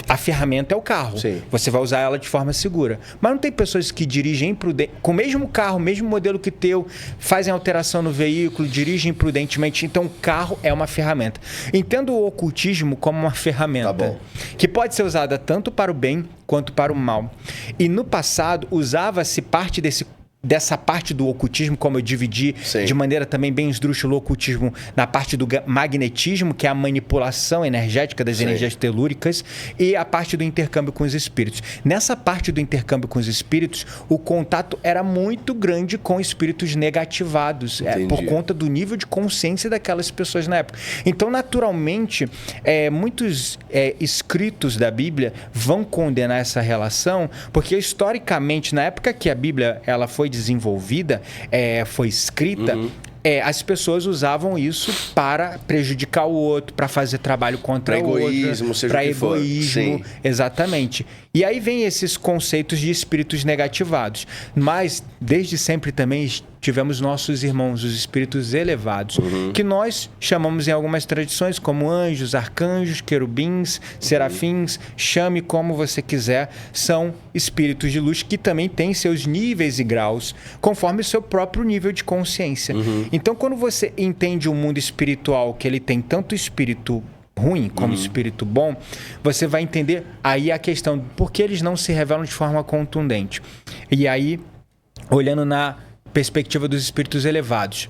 A ferramenta é o carro. Você vai usar ela de forma segura. Mas não tem pessoas que dirigem imprudente, com o mesmo carro, o mesmo modelo que teu, fazem alteração no veículo, dirigem imprudentemente. Então, o carro é uma ferramenta. Entendo o ocultismo como uma ferramenta que pode ser usada tanto para o bem quanto para o mal. E no passado, usava-se parte dessa parte do ocultismo, como eu dividi de maneira também bem esdrúxula o ocultismo na parte do magnetismo, que é a manipulação energética das energias telúricas, e a parte do intercâmbio com os espíritos. Nessa parte do intercâmbio com os espíritos, o contato era muito grande com espíritos negativados, por conta do nível de consciência daquelas pessoas na época. Então, naturalmente, muitos escritos da Bíblia vão condenar essa relação, porque historicamente, na época que a Bíblia ela foi desenvolvida, foi escrita, as pessoas usavam isso para prejudicar o outro, para fazer trabalho contra o outro. Para egoísmo, exatamente. E aí vem esses conceitos de espíritos negativados. Mas, desde sempre também tivemos nossos irmãos, os espíritos elevados, que nós chamamos em algumas tradições como anjos, arcanjos, querubins, serafins, chame como você quiser, são espíritos de luz que também têm seus níveis e graus, conforme o seu próprio nível de consciência. Então, quando você entende o mundo espiritual, que ele tem tanto espírito ruim como espírito bom, você vai entender aí a questão de por que eles não se revelam de forma contundente. E aí, olhando na perspectiva dos espíritos elevados,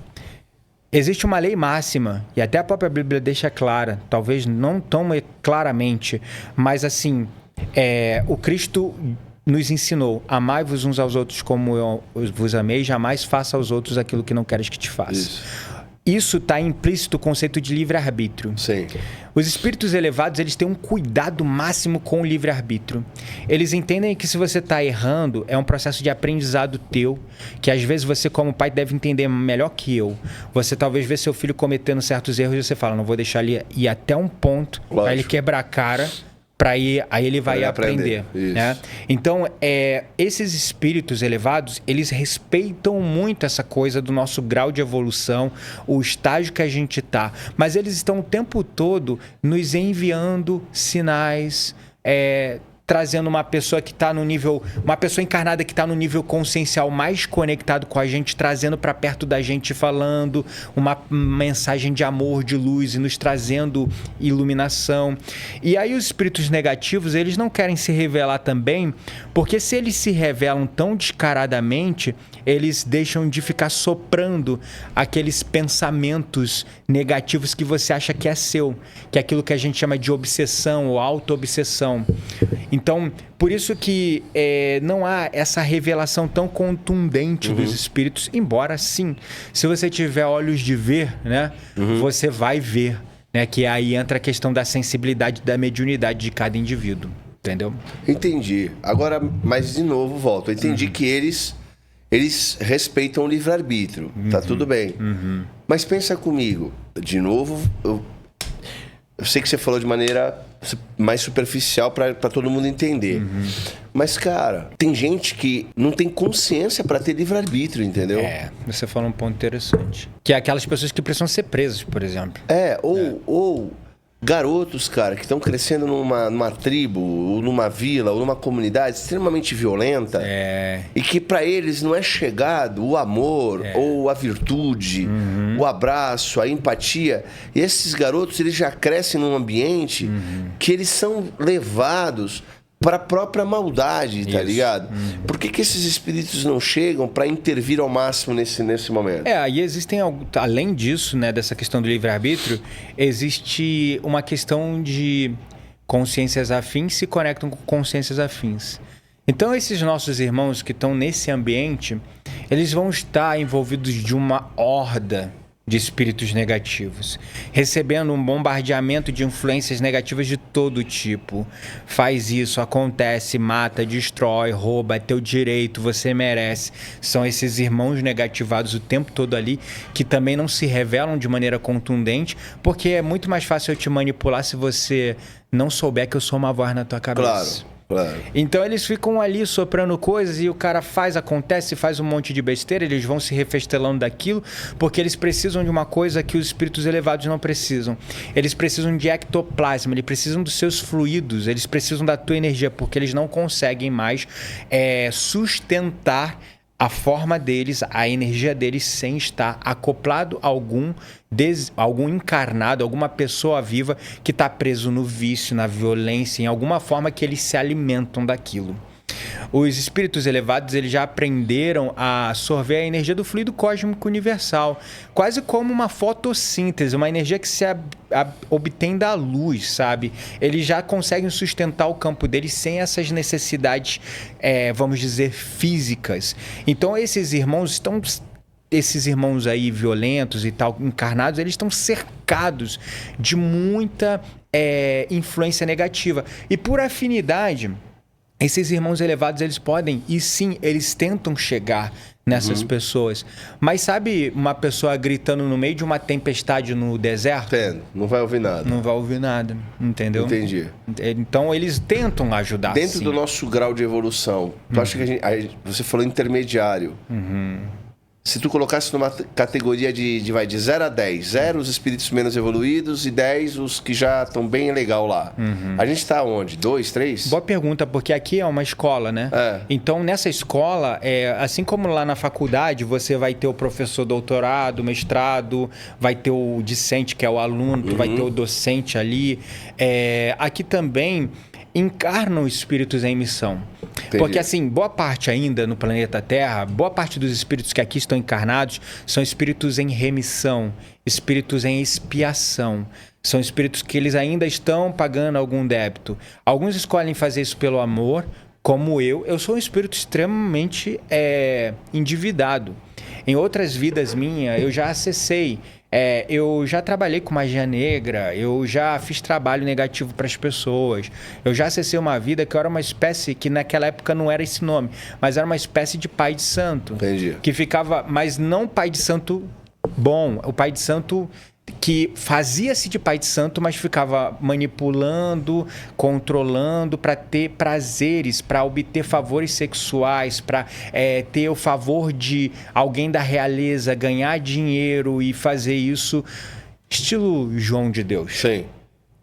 existe uma lei máxima, e até a própria Bíblia deixa clara, talvez não tão claramente, mas assim, o Cristo nos ensinou: amai-vos uns aos outros como eu vos amei, jamais faça aos outros aquilo que não queres que te faça. isso está implícito o conceito de livre-arbítrio. Sim. Os espíritos elevados, eles têm um cuidado máximo com o livre-arbítrio. Eles entendem que se você está errando, é um processo de aprendizado teu, que às vezes você, como pai, deve entender melhor que eu. Você talvez vê seu filho cometendo certos erros e você fala, não vou deixar ele ir até um ponto para ele quebrar a cara, aí ele vai aprender. Né? Então, esses espíritos elevados, eles respeitam muito essa coisa do nosso grau de evolução, o estágio que a gente está. Mas eles estão o tempo todo nos enviando sinais, trazendo uma pessoa que está no nível, uma pessoa encarnada que está no nível consciencial mais conectado com a gente, trazendo para perto da gente, falando uma mensagem de amor, de luz e nos trazendo iluminação. E aí os espíritos negativos, eles não querem se revelar também, porque se eles se revelam tão descaradamente, eles deixam de ficar soprando aqueles pensamentos negativos que você acha que é seu, que é aquilo que a gente chama de obsessão ou auto-obsessão. Então, por isso que não há essa revelação tão contundente dos espíritos, embora sim, se você tiver olhos de ver, né, você vai ver, né, que aí entra a questão da sensibilidade, da mediunidade de cada indivíduo, entendeu? Entendi. Agora, mas de novo, volto. Eu entendi que eles respeitam o livre-arbítrio, tá tudo bem. Mas pensa comigo, de novo, eu sei que você falou de maneira mais superficial para todo mundo entender. Mas, cara, tem gente que não tem consciência para ter livre-arbítrio, entendeu? Você falou um ponto interessante. Que é aquelas pessoas que precisam ser presas, por exemplo. Ou garotos, cara, que estão crescendo numa tribo, ou numa vila, ou numa comunidade extremamente violenta, e que para eles não é chegado o amor, ou a virtude, o abraço, a empatia. E esses garotos, eles já crescem num ambiente que eles são levados para a própria maldade, tá ligado? Por que esses espíritos não chegam para intervir ao máximo nesse momento? E existem, além disso, né, dessa questão do livre-arbítrio, existe uma questão de consciências afins se conectam com consciências afins. Então, esses nossos irmãos que estão nesse ambiente, eles vão estar envolvidos de uma horda de espíritos negativos, recebendo um bombardeamento de influências negativas de todo tipo. Faz isso, acontece, mata, destrói, rouba, é teu direito, você merece. São esses irmãos negativados o tempo todo ali, que também não se revelam de maneira contundente, porque é muito mais fácil eu te manipular se você não souber que eu sou uma voz na tua cabeça. Claro. Então eles ficam ali soprando coisas e o cara acontece, faz um monte de besteira, eles vão se refestelando daquilo, porque eles precisam de uma coisa que os espíritos elevados não precisam. Eles precisam de ectoplasma, eles precisam dos seus fluidos, eles precisam da tua energia, porque eles não conseguem mais sustentar a forma deles, a energia deles, sem estar acoplado a algum encarnado, alguma pessoa viva que está preso no vício, na violência, em alguma forma que eles se alimentam daquilo. Os espíritos elevados, eles já aprenderam a absorver a energia do fluido cósmico universal, quase como uma fotossíntese, uma energia que se obtém da luz, sabe? Eles já conseguem sustentar o campo deles sem essas necessidades, vamos dizer, físicas. Então, esses irmãos aí violentos e tal, encarnados, eles estão cercados de muita influência negativa. E por afinidade, esses irmãos elevados, eles podem, e sim, eles tentam chegar nessas pessoas. Mas sabe uma pessoa gritando no meio de uma tempestade no deserto? Não vai ouvir nada. Não vai ouvir nada, entendeu? Entendi. Então eles tentam ajudar. Dentro sim. do nosso grau de evolução, tu acha que você falou intermediário. Se tu colocasse numa categoria de 0 a 10, 0 os espíritos menos evoluídos e 10 os que já estão bem legal lá. A gente está onde? 2, 3? Boa pergunta, porque aqui é uma escola, né? Então, nessa escola, assim como lá na faculdade, você vai ter o professor doutorado, mestrado, vai ter o discente, que é o aluno, tu vai ter o docente ali. Aqui também encarnam espíritos em missão. Entendi. Porque assim, boa parte ainda no planeta Terra, boa parte dos espíritos que aqui estão encarnados são espíritos em remissão, espíritos em expiação. São espíritos que eles ainda estão pagando algum débito. Alguns escolhem fazer isso pelo amor, como eu sou um espírito extremamente endividado. Em outras vidas minhas, eu já acessei eu já trabalhei com magia negra, eu já fiz trabalho negativo para as pessoas, eu já acessei uma vida que eu era uma espécie, que naquela época não era esse nome, mas era uma espécie de pai de santo. Entendi. Que ficava, mas não pai de santo bom, o pai de santo que fazia-se de pai de santo, mas ficava manipulando, controlando para ter prazeres, para obter favores sexuais, para ter o favor de alguém da realeza, ganhar dinheiro e fazer isso estilo João de Deus. Sim.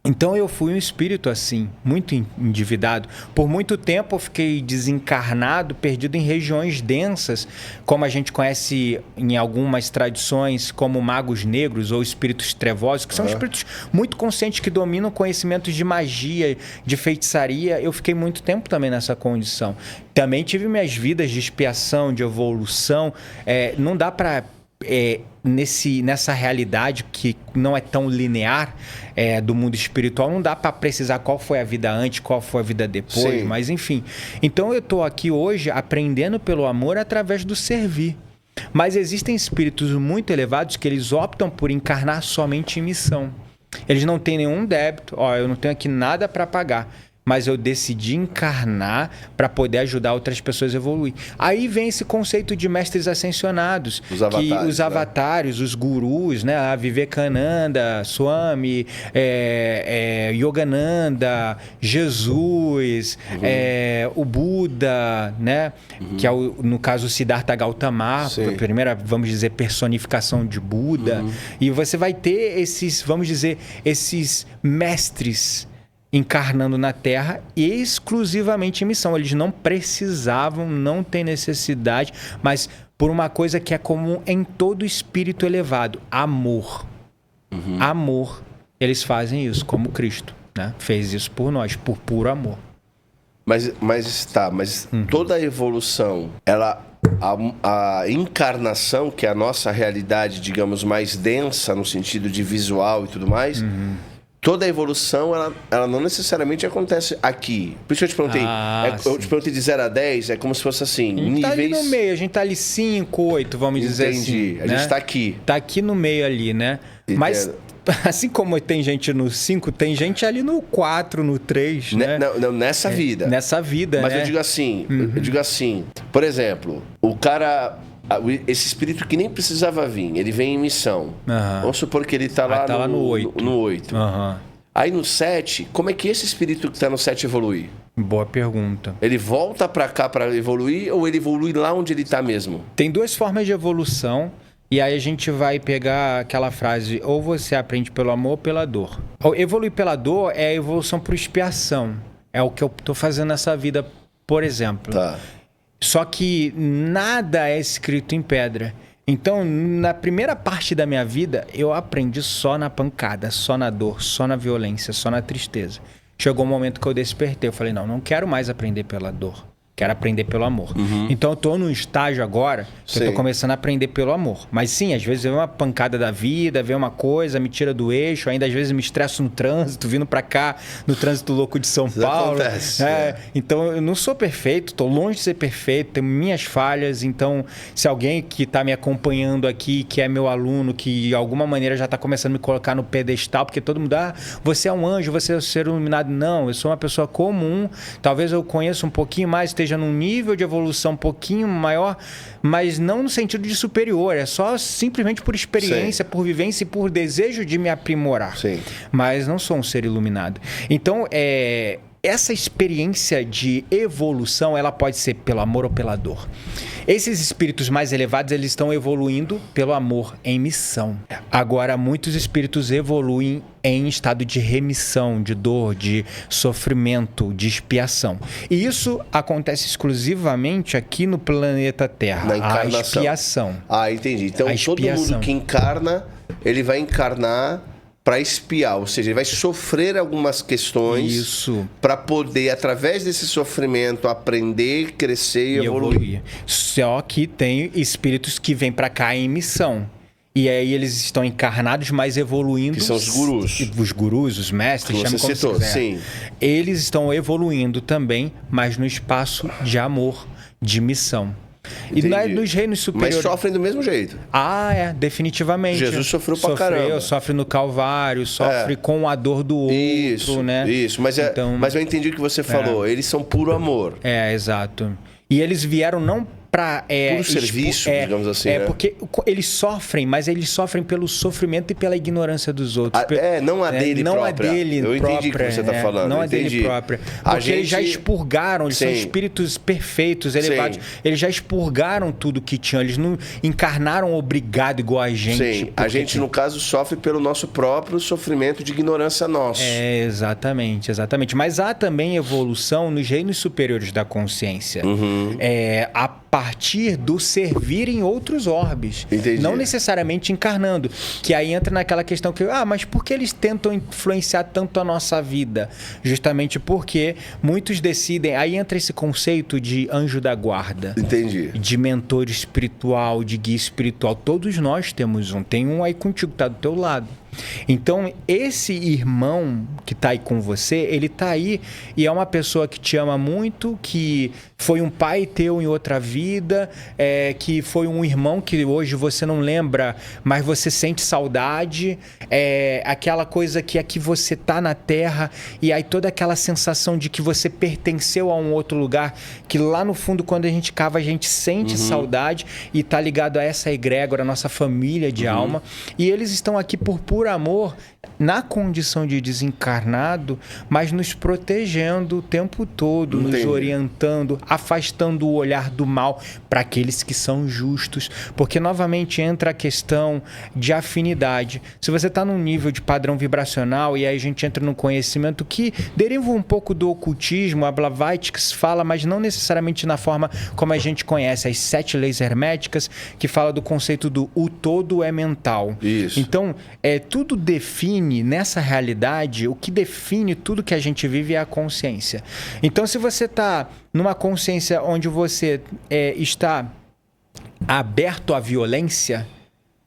Então eu fui um espírito assim, muito endividado. Por muito tempo eu fiquei desencarnado, perdido em regiões densas, como a gente conhece em algumas tradições como magos negros ou espíritos trevosos, que são espíritos muito conscientes que dominam conhecimentos de magia, de feitiçaria. Eu fiquei muito tempo também nessa condição. Também tive minhas vidas de expiação, de evolução. Não dá para... nessa realidade que não é tão linear do mundo espiritual, não dá para precisar qual foi a vida antes, qual foi a vida depois, mas enfim. Então eu estou aqui hoje aprendendo pelo amor através do servir. Mas existem espíritos muito elevados que eles optam por encarnar somente em missão. Eles não têm nenhum débito, eu não tenho aqui nada para pagar, mas eu decidi encarnar para poder ajudar outras pessoas a evoluir. Aí vem esse conceito de mestres ascensionados, os avatares, os gurus, né? A Vivekananda, Swami, Yogananda, Jesus, o Buda, né? Que é no caso o Siddhartha Gautama, a primeira, vamos dizer, personificação de Buda. E você vai ter esses, vamos dizer, esses mestres encarnando na Terra exclusivamente em missão. Eles não precisavam, não têm necessidade, mas por uma coisa que é comum em todo espírito elevado, amor. Amor. Eles fazem isso, como Cristo, né? Fez isso por nós, por puro amor. Mas toda a evolução, a encarnação, que é a nossa realidade, digamos, mais densa no sentido de visual e tudo mais... Toda a evolução, ela não necessariamente acontece aqui. Por isso que eu te perguntei. Eu te perguntei de 0 a 10, é como se fosse assim, níveis... níveis... tá ali no meio, a gente tá ali 5, 8, vamos dizer assim. Entendi. A gente tá aqui. Tá aqui no meio ali, né? Mas, assim como tem gente no 5, tem gente ali no 4, no 3, né? Não, nessa vida. Nessa vida, Mas né? eu digo assim, por exemplo, o cara... Esse espírito que nem precisava vir, ele vem em missão. Vamos supor que ele tá lá no 8. No 8. Aí no 7, como é que esse espírito que tá no 7 evolui? Boa pergunta. Ele volta para cá para evoluir ou ele evolui lá onde ele tá mesmo? Tem duas formas de evolução. E aí a gente vai pegar aquela frase, ou você aprende pelo amor ou pela dor. Evoluir pela dor é a evolução por expiação. É o que eu tô fazendo nessa vida, por exemplo. Tá. Só que nada é escrito em pedra. Então, na primeira parte da minha vida, eu aprendi só na pancada, só na dor, só na violência, só na tristeza. Chegou um momento que eu despertei. Eu falei, não quero mais aprender pela dor. Quero aprender pelo amor. Então eu tô num estágio agora que eu tô começando a aprender pelo amor. Mas sim, às vezes vem uma pancada da vida, vem uma coisa, me tira do eixo, ainda às vezes me estresso no trânsito, vindo pra cá, no trânsito louco de São Paulo. Acontece. Então eu não sou perfeito, tô longe de ser perfeito, tenho minhas falhas. Então, se alguém que tá me acompanhando aqui, que é meu aluno, que de alguma maneira já tá começando a me colocar no pedestal, porque todo mundo, você é um anjo, você é um ser iluminado. Não, eu sou uma pessoa comum, talvez eu conheça um pouquinho mais, esteja num nível de evolução um pouquinho maior, mas não no sentido de superior, é só simplesmente por experiência, por vivência e por desejo de me aprimorar. Mas não sou um ser iluminado. Então, essa experiência de evolução, ela pode ser pelo amor ou pela dor. Esses espíritos mais elevados, eles estão evoluindo pelo amor, em missão. Agora, muitos espíritos evoluem em estado de remissão, de dor, de sofrimento, de expiação. E isso acontece exclusivamente aqui no planeta Terra. Na encarnação. A expiação. Entendi. Então, todo mundo que encarna, ele vai encarnar para expiar, ou seja, ele vai sofrer algumas questões para poder, através desse sofrimento, aprender, crescer e evoluir. Só que tem espíritos que vêm para cá em missão. E aí eles estão encarnados, mas evoluindo. Que são os gurus. Os gurus, os mestres, chama como citou, sim. Eles estão evoluindo também, mas no espaço de amor, de missão. E nos reinos superiores... Mas sofrem do mesmo jeito. Definitivamente. Jesus sofreu pra caramba. Sofre no Calvário, sofre com a dor do outro, né? Isso, mas eu entendi o que você falou. Eles são puro amor. Exato. E eles vieram não para puro serviço, digamos assim, né? Porque eles sofrem, mas eles sofrem pelo sofrimento e pela ignorância dos outros. Não a dele não própria. A dele eu própria, entendi o que você está falando. Não a dele própria. Porque eles já expurgaram, eles são espíritos perfeitos, elevados. Eles já expurgaram tudo que tinham. Eles não encarnaram obrigado igual a gente. Sim, a gente, no caso, sofre pelo nosso próprio sofrimento de ignorância nosso. Exatamente. Mas há também evolução nos reinos superiores da consciência. A partir do servir em outros orbes. Entendi. Não necessariamente encarnando. Que aí entra naquela questão que... mas por que eles tentam influenciar tanto a nossa vida? Justamente porque muitos decidem... Aí entra esse conceito de anjo da guarda. Entendi. De mentor espiritual, de guia espiritual. Todos nós temos um. Tem um aí contigo, tá do teu lado. Então, esse irmão que está aí com você, ele está aí e é uma pessoa que te ama muito, que foi um pai teu em outra vida, que foi um irmão que hoje você não lembra, mas você sente saudade, aquela coisa que aqui você tá na Terra e aí toda aquela sensação de que você pertenceu a um outro lugar, que lá no fundo, quando a gente cava, a gente sente saudade e tá ligado a essa egrégora, a nossa família de alma, e eles estão aqui por puro amor, na condição de desencarnado, mas nos protegendo o tempo todo, nos orientando, afastando o olhar do mal para aqueles que são justos, porque novamente entra a questão de afinidade. Se você está num nível de padrão vibracional, e aí a gente entra no conhecimento que deriva um pouco do ocultismo, a Blavatsky fala, mas não necessariamente na forma como a gente conhece, as 7 leis herméticas, que fala do conceito do o todo é mental. Isso. Então, tudo define, nessa realidade, o que define tudo que a gente vive é a consciência. Então, se você está numa consciência onde você está aberto à violência,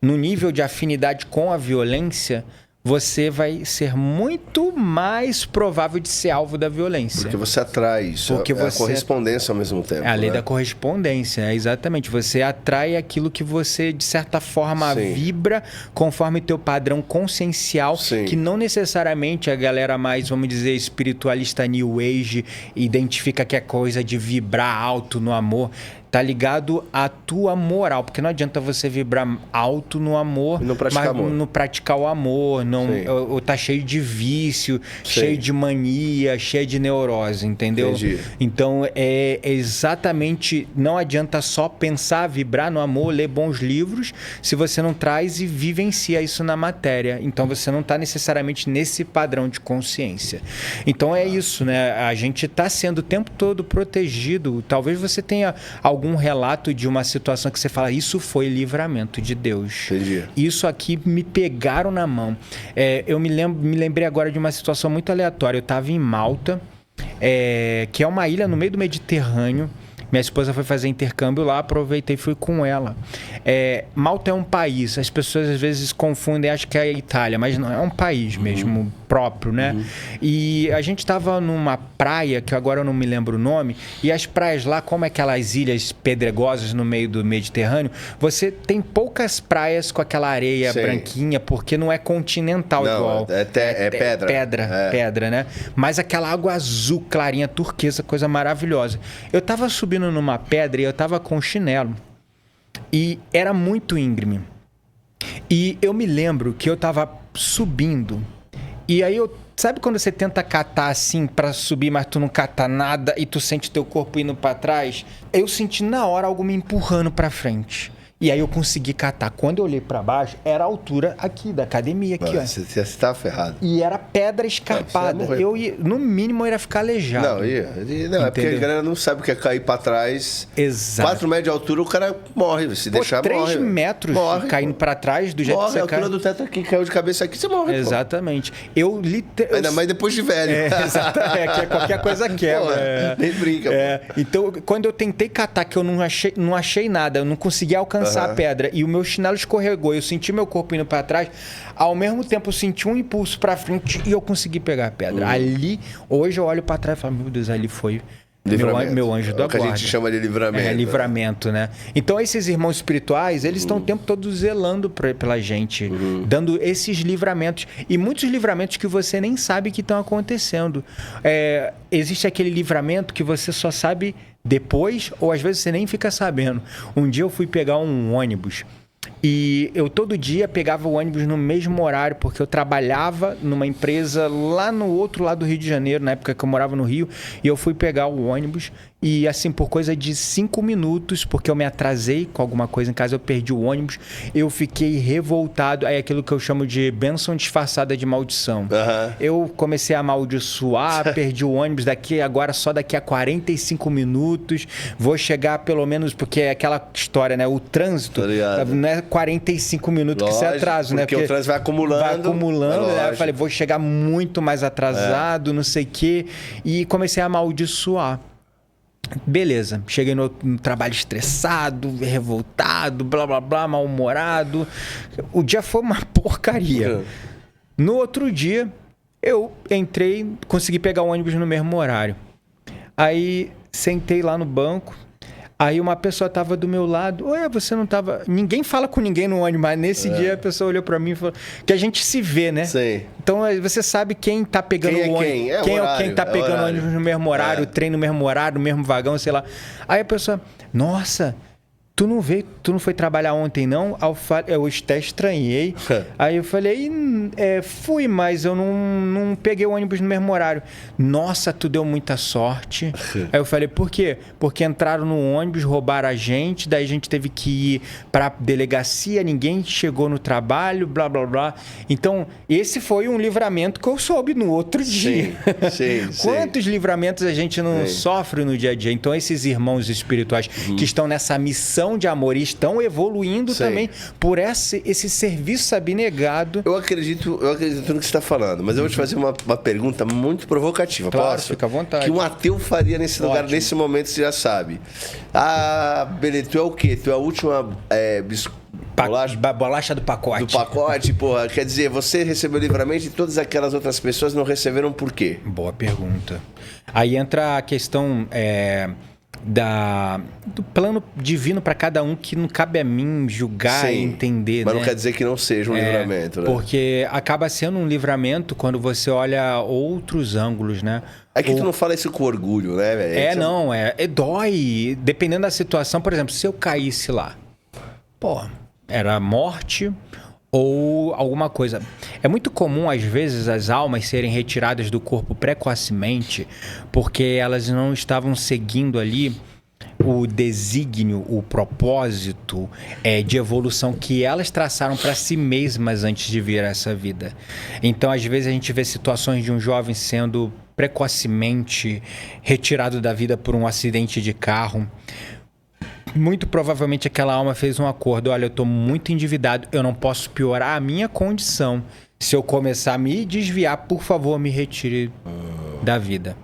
no nível de afinidade com a violência, você vai ser muito mais provável de ser alvo da violência. Porque você atrai isso. Porque a correspondência ao mesmo tempo. É a lei da correspondência, exatamente. Você atrai aquilo que você, de certa forma, vibra conforme teu padrão consciencial, que não necessariamente a galera mais, vamos dizer, espiritualista New Age identifica que é coisa de vibrar alto no amor. Tá ligado à tua moral, porque não adianta você vibrar alto no amor, e não praticar mas não praticar o amor, ou tá cheio de vício, cheio de mania, cheio de neurose, entendeu? Entendi. Então é exatamente, não adianta só pensar, vibrar no amor, ler bons livros, se você não traz e vivencia isso na matéria. Então você não tá necessariamente nesse padrão de consciência. Então é isso, né? A gente tá sendo o tempo todo protegido. Talvez você tenha algum relato de uma situação que você fala, isso foi livramento de Deus. Entendi. Isso aqui me pegaram na mão. Eu me lembrei agora de uma situação muito aleatória. Eu estava em Malta, que é uma ilha no meio do Mediterrâneo. Minha esposa foi fazer intercâmbio lá, aproveitei e fui com ela. Malta é um país, as pessoas às vezes confundem, acham que é a Itália, mas não, é um país mesmo, próprio, né? E a gente estava numa praia, que agora eu não me lembro o nome, e as praias lá, como aquelas ilhas pedregosas no meio do Mediterrâneo, você tem poucas praias com aquela areia branquinha, porque não é continental igual. É pedra. Pedra, né? Mas aquela água azul, clarinha, turquesa, coisa maravilhosa. Eu tava subindo numa pedra e eu tava com chinelo. E era muito íngreme. E eu me lembro que eu tava subindo. E aí sabe quando você tenta catar assim pra subir, mas tu não cata nada e tu sente teu corpo indo pra trás? Eu senti na hora algo me empurrando pra frente. E aí eu consegui catar. Quando eu olhei pra baixo, era a altura aqui da academia. Aqui, ó. Você estava ferrado. E era pedra escarpada. No mínimo, eu ia ficar aleijado. Não, é porque a galera não sabe o que é cair pra trás. Exato. 4 metros de altura, o cara morre. Se deixar, 3 morre. 3 metros morre, caindo pra trás, do jeito que você a altura do teto aqui, caiu de cabeça aqui, você morre. Exatamente. Ainda mais depois de velho. Que qualquer coisa quebra. Nem brinca. Então, quando eu tentei catar, que eu não achei nada, eu não consegui alcançar a pedra, e o meu chinelo escorregou, eu senti meu corpo indo pra trás, ao mesmo tempo eu senti um impulso pra frente e eu consegui pegar a pedra. Ali, hoje eu olho pra trás e falo, meu Deus, ali foi Meu anjo da guarda. guarda. Que a gente chama de livramento. Livramento, né? Então, esses irmãos espirituais, eles estão o tempo todo zelando pela gente, dando esses livramentos. E muitos livramentos que você nem sabe que estão acontecendo. Existe aquele livramento que você só sabe depois, ou às vezes você nem fica sabendo. Um dia eu fui pegar um ônibus. E eu todo dia pegava o ônibus no mesmo horário, porque eu trabalhava numa empresa lá no outro lado do Rio de Janeiro, na época que eu morava no Rio, e eu fui pegar o ônibus e assim, por coisa de 5 minutos, porque eu me atrasei com alguma coisa em casa, eu perdi o ônibus, eu fiquei revoltado, aí aquilo que eu chamo de bênção disfarçada de maldição. Eu comecei a amaldiçoar, perdi o ônibus só daqui a 45 minutos, vou chegar pelo menos, porque é aquela história, né, o trânsito, não é 45 minutos que você atrasa, né? Porque o trânsito vai acumulando. Vai acumulando, né? Eu falei, vou chegar muito mais atrasado, não sei o quê. E comecei a amaldiçoar. Beleza, cheguei no trabalho estressado, revoltado, blá blá blá, mal-humorado. O dia foi uma porcaria. No outro dia, eu entrei, consegui pegar o ônibus no mesmo horário. Aí sentei lá no banco. Aí uma pessoa tava do meu lado. Ué, você não tava... Ninguém fala com ninguém no ônibus, mas nesse dia a pessoa olhou pra mim e falou... Que a gente se vê, né? Sim. Então você sabe quem tá pegando o ônibus. Quem tá pegando o ônibus no mesmo horário, o trem no mesmo horário, no mesmo vagão, sei lá. Aí a pessoa... Nossa... Tu não foi trabalhar ontem, não? Eu até estranhei. Aí eu falei, fui, mas eu não peguei o ônibus no mesmo horário. Nossa, tu deu muita sorte. Aí eu falei, por quê? Porque entraram no ônibus, roubaram a gente, daí a gente teve que ir pra delegacia, ninguém chegou no trabalho, blá, blá, blá. Então, esse foi um livramento que eu soube no outro dia. Sim. Quantos livramentos a gente não sofre no dia a dia? Então, esses irmãos espirituais que estão nessa missão de amor e estão evoluindo também por esse serviço abnegado. Eu acredito no que você está falando, mas eu vou te fazer uma pergunta muito provocativa. Claro, posso? fica à vontade. Que um ateu faria nesse lugar, nesse momento, você já sabe. Beleza, tu é o quê? Tu é a última bolacha do pacote. Do pacote, porra. Quer dizer, você recebeu livramento e todas aquelas outras pessoas não receberam por quê? Boa pergunta. Aí entra a questão... do plano divino para cada um, que não cabe a mim julgar e entender, mas né? não quer dizer que não seja um livramento, né? Porque acaba sendo um livramento quando você olha outros ângulos, né? É que tu não fala isso com orgulho, né, velho? Dói. Dependendo da situação, por exemplo, se eu caísse lá, era morte ou alguma coisa. É muito comum, às vezes, as almas serem retiradas do corpo precocemente porque elas não estavam seguindo ali o desígnio, o propósito de evolução que elas traçaram para si mesmas antes de vir a essa vida. Então, às vezes, a gente vê situações de um jovem sendo precocemente retirado da vida por um acidente de carro. Muito provavelmente aquela alma fez um acordo. Olha, eu estou muito endividado, eu não posso piorar a minha condição. Se eu começar a me desviar, por favor, me retire da vida.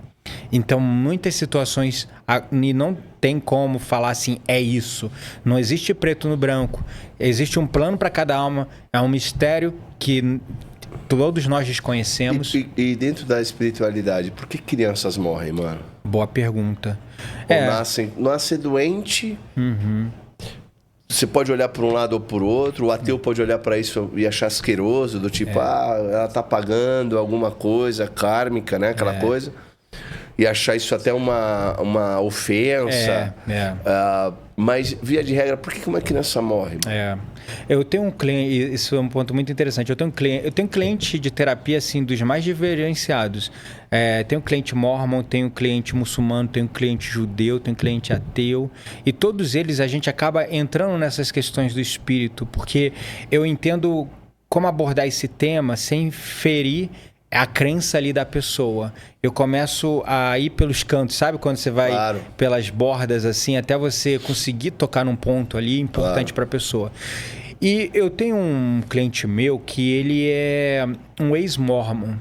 Então, muitas situações, e não tem como falar assim, é isso. Não existe preto no branco. Existe um plano para cada alma. É um mistério que todos nós desconhecemos. E dentro da espiritualidade, por que crianças morrem, mano? Boa pergunta. Nasce doente. Você pode olhar por um lado ou por outro. O ateu pode olhar para isso e achar asqueroso, do tipo, ela tá pagando alguma coisa kármica, né? Aquela coisa. E achar isso até uma ofensa. Mas, via de regra, por que uma criança morre? Eu tenho um cliente, isso é um ponto muito interessante. Eu tenho cliente de terapia assim, dos mais diferenciados. Tenho cliente mormon, tenho cliente muçulmano, tenho cliente judeu, tenho cliente ateu. E todos eles a gente acaba entrando nessas questões do espírito, porque eu entendo como abordar esse tema sem ferir a crença ali da pessoa. Eu começo a ir pelos cantos, sabe? Quando você vai pelas bordas assim, até você conseguir tocar num ponto ali importante para a pessoa. E eu tenho um cliente meu que ele é um ex-mormon.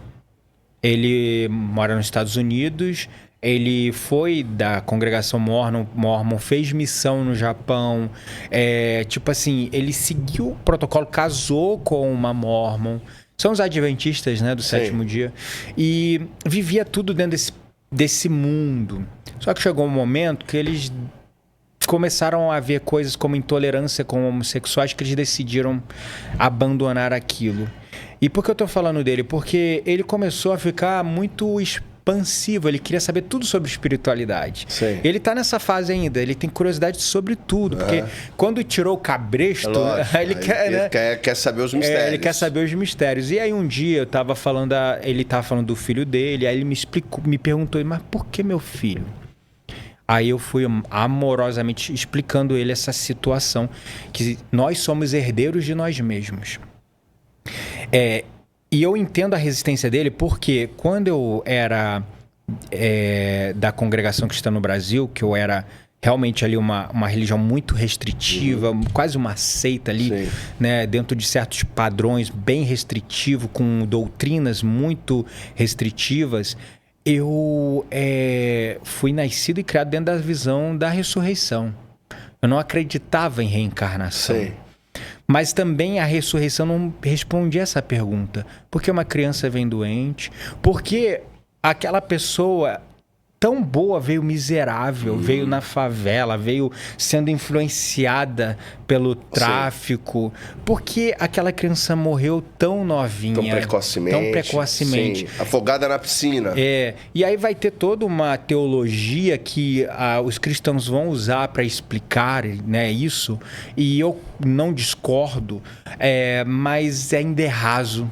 Ele mora nos Estados Unidos, ele foi da congregação mormon, fez missão no Japão. Tipo assim, ele seguiu o protocolo, casou com uma mormon. São os adventistas, né, do sétimo dia. E vivia tudo dentro desse desse mundo. Só que chegou um momento que eles começaram a ver coisas como intolerância com homossexuais, que eles decidiram abandonar aquilo. E por que eu tô falando dele? Porque ele começou a ficar muito expansivo, ele queria saber tudo sobre espiritualidade. Sim. Ele tá nessa fase ainda, ele tem curiosidade sobre tudo, porque quando tirou o cabresto, ele quer saber os mistérios. Ele quer saber os mistérios. E aí um dia eu tava falando, ele tava falando do filho dele, aí ele me perguntou, mas por que meu filho? Aí eu fui amorosamente explicando ele essa situação, que nós somos herdeiros de nós mesmos. E eu entendo a resistência dele porque quando eu era da congregação cristã no Brasil, que eu era realmente ali uma religião muito restritiva, quase uma seita ali, né, dentro de certos padrões bem restritivo, com doutrinas muito restritivas, eu fui nascido e criado dentro da visão da ressurreição. Eu não acreditava em reencarnação. Sim. Mas também a ressurreição não respondia essa pergunta. Por que uma criança vem doente? Por que aquela pessoa tão boa veio miserável, veio na favela, veio sendo influenciada pelo tráfico? Por que aquela criança morreu tão novinha? Tão precocemente. Sim. Afogada na piscina. E aí vai ter toda uma teologia que os cristãos vão usar para explicar, né, isso. E eu não discordo, mas ainda é raso.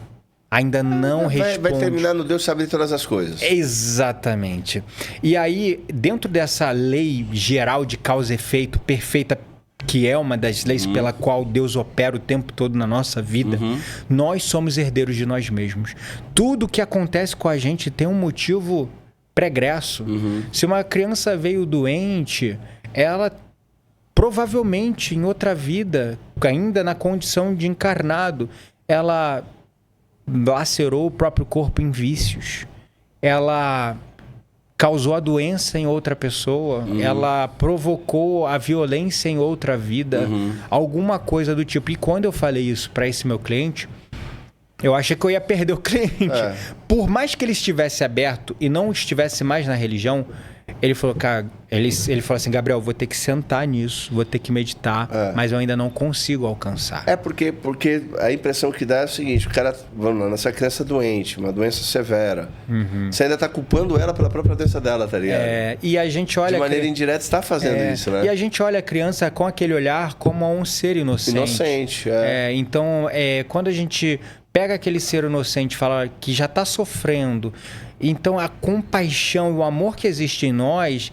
Ainda não responde. Vai terminar no Deus sabe de todas as coisas. Exatamente. E aí, dentro dessa lei geral de causa e efeito perfeita, que é uma das leis pela qual Deus opera o tempo todo na nossa vida, nós somos herdeiros de nós mesmos. Tudo que acontece com a gente tem um motivo pregresso. Se uma criança veio doente, ela provavelmente em outra vida, ainda na condição de encarnado, ela lacerou o próprio corpo em vícios. Ela causou a doença em outra pessoa. Ela provocou a violência em outra vida. Alguma coisa do tipo. E quando eu falei isso para esse meu cliente, eu achei que eu ia perder o cliente. Por mais que ele estivesse aberto e não estivesse mais na religião, ele falou, cara, ele falou assim, Gabriel, vou ter que sentar nisso, vou ter que meditar, mas eu ainda não consigo alcançar. Porque a impressão que dá é o seguinte, o cara, vamos lá, nessa criança doente, uma doença severa, você ainda tá culpando ela pela própria doença dela, tá ligado? E a gente olha... De maneira indireta está fazendo isso, né? E a gente olha a criança com aquele olhar como um ser inocente. Inocente, então, quando a gente pega aquele ser inocente e fala que já tá sofrendo, então a compaixão e o amor que existe em nós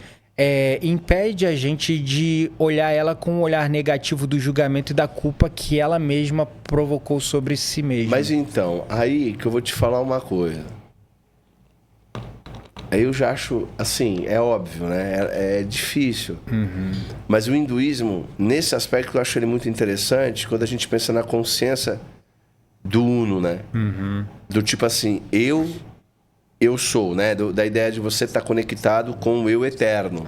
impede a gente de olhar ela com um olhar negativo do julgamento e da culpa que ela mesma provocou sobre si mesma. Mas então, aí que eu vou te falar uma coisa. Aí eu já acho, assim, é óbvio, né? É difícil. Mas o hinduísmo, nesse aspecto, eu acho ele muito interessante quando a gente pensa na consciência do uno, né? Do tipo assim, eu sou, né? Da ideia de você estar conectado com o eu eterno.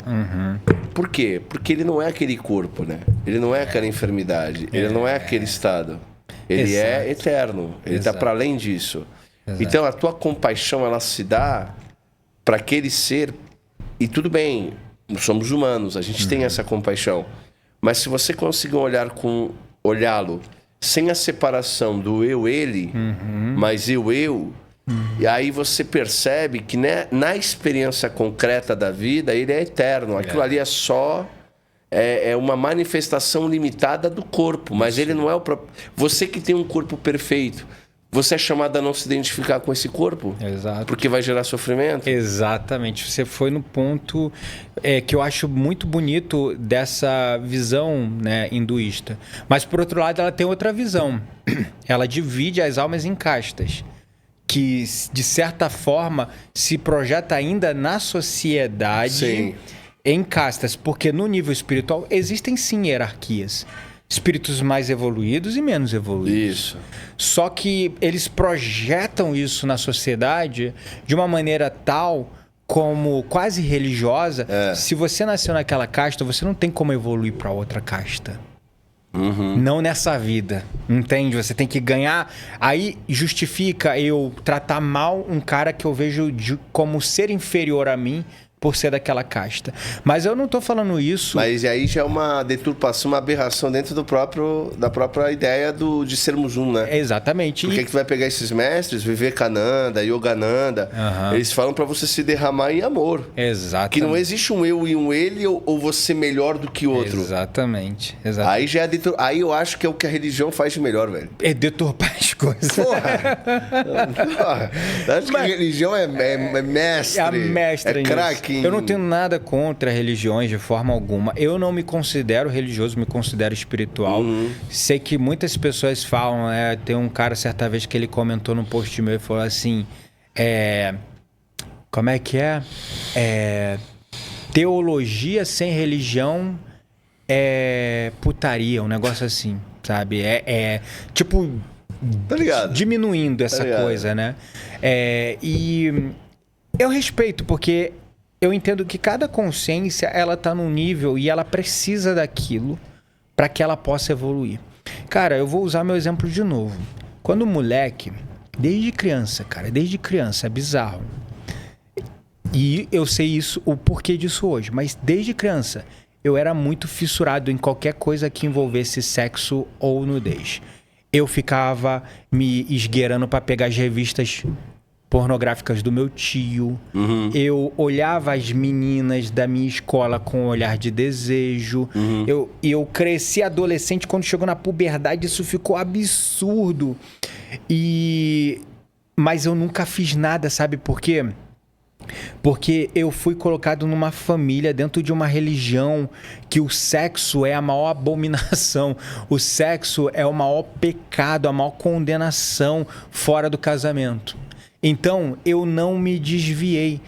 Por quê? Porque ele não é aquele corpo, né? Ele não é aquela enfermidade. Ele não é aquele estado. Ele é eterno. Ele está para além disso. Então, a tua compaixão, ela se dá para aquele ser... E tudo bem, nós somos humanos, a gente tem essa compaixão. Mas se você conseguir olhá-lo sem a separação do eu-ele, mas eu... E aí você percebe que, né, na experiência concreta da vida, ele é eterno. Aquilo ali é só... É uma manifestação limitada do corpo, mas ele não é o próprio... Você que tem um corpo perfeito, você é chamado a não se identificar com esse corpo? Exato. Porque vai gerar sofrimento? Exatamente. Você foi no ponto que eu acho muito bonito dessa visão, né, hinduísta. Mas, por outro lado, ela tem outra visão. Ela divide as almas em castas, que, de certa forma, se projeta ainda na sociedade em castas. Porque no nível espiritual existem, sim, hierarquias. Espíritos mais evoluídos e menos evoluídos. Isso. Só que eles projetam isso na sociedade de uma maneira tal, como quase religiosa. Se você nasceu naquela casta, você não tem como evoluir para outra casta. Não nessa vida, entende? Você tem que ganhar. Aí justifica eu tratar mal um cara que eu vejo como ser inferior a mim por ser daquela casta. Mas eu não tô falando isso... Mas aí já é uma deturpação, uma aberração dentro da própria ideia de sermos um, né? Exatamente. Porque que tu vai pegar esses mestres, Vivekananda, Yogananda, eles falam pra você se derramar em amor. Exatamente. Que não existe um eu e um ele ou você melhor do que outro. Exatamente. Aí já é aí eu acho que é o que a religião faz de melhor, velho. É deturpar as coisas. Porra. Acho que a religião é mestre. É a mestra. É craque. Eu não tenho nada contra religiões de forma alguma. Eu não me considero religioso, me considero espiritual. Sei que muitas pessoas falam, tem um cara certa vez que ele comentou num post meu e falou assim, como é que é? Teologia sem religião é putaria, um negócio assim, sabe? Tipo, tá ligado? Diminuindo essa coisa, né? E eu respeito, porque eu entendo que cada consciência, ela tá num nível e ela precisa daquilo para que ela possa evoluir. Cara, eu vou usar meu exemplo de novo. Quando moleque, desde criança, é bizarro. E eu sei isso, o porquê disso hoje, mas desde criança eu era muito fissurado em qualquer coisa que envolvesse sexo ou nudez. Eu ficava me esgueirando para pegar as revistas pornográficas do meu tio. Eu olhava as meninas da minha escola com um olhar de desejo. Eu cresci adolescente, quando chegou na puberdade isso ficou absurdo. Mas eu nunca fiz nada, sabe por quê? Porque eu fui colocado numa família, dentro de uma religião, que o sexo é a maior abominação. O sexo é o maior pecado, a maior condenação fora do casamento. Então, eu não me desviei.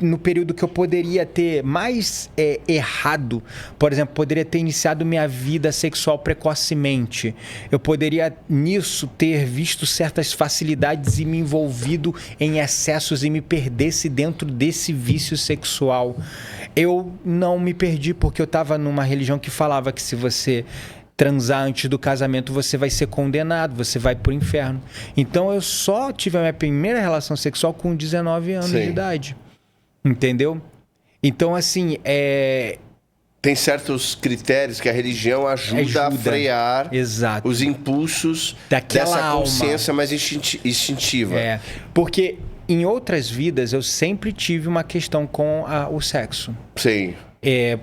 No período que eu poderia ter mais errado, por exemplo, poderia ter iniciado minha vida sexual precocemente. Eu poderia, nisso, ter visto certas facilidades e me envolvido em excessos e me perdesse dentro desse vício sexual. Eu não me perdi porque eu estava numa religião que falava que se você transar antes do casamento, você vai ser condenado, você vai pro inferno. Então eu só tive a minha primeira relação sexual com 19 anos de idade. Entendeu? Então, assim, tem certos critérios que a religião ajuda a frear os impulsos dessa consciência alma mais instintiva. Porque em outras vidas eu sempre tive uma questão com o sexo. Sim.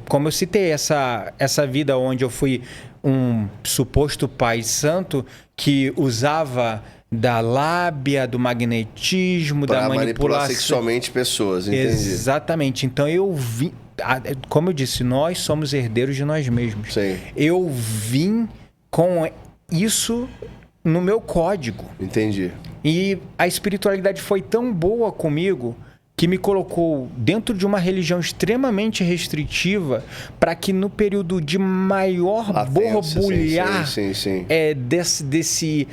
Como eu citei, essa vida onde eu fui um suposto pai santo que usava da lábia, do magnetismo, da manipulação. Manipular sexualmente pessoas, entendi. Exatamente. Então eu vi, como eu disse, nós somos herdeiros de nós mesmos. Sim. Eu vim com isso no meu código. Entendi. E a espiritualidade foi tão boa comigo que me colocou dentro de uma religião extremamente restritiva para que no período de maior borbulhar desse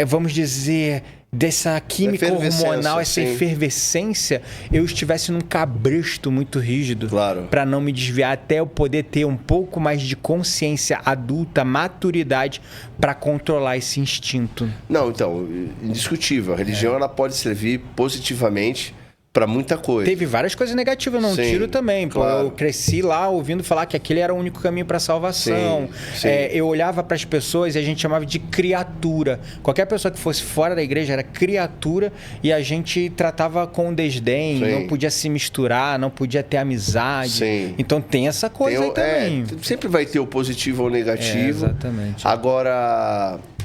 vamos dizer, dessa química hormonal, essa efervescência, eu estivesse num cabresto muito rígido para não me desviar, até eu poder ter um pouco mais de consciência adulta, maturidade para controlar esse instinto. Não, então, indiscutível. A religião ela pode servir positivamente para muita coisa. Teve várias coisas negativas, não tiro também. Claro. Eu cresci lá ouvindo falar que aquele era o único caminho para salvação. Eu olhava para as pessoas e a gente chamava de criatura. Qualquer pessoa que fosse fora da igreja era criatura e a gente tratava com desdém, não podia se misturar, não podia ter amizade. Então tem essa coisa aí também. Sempre vai ter o positivo ou o negativo. Exatamente.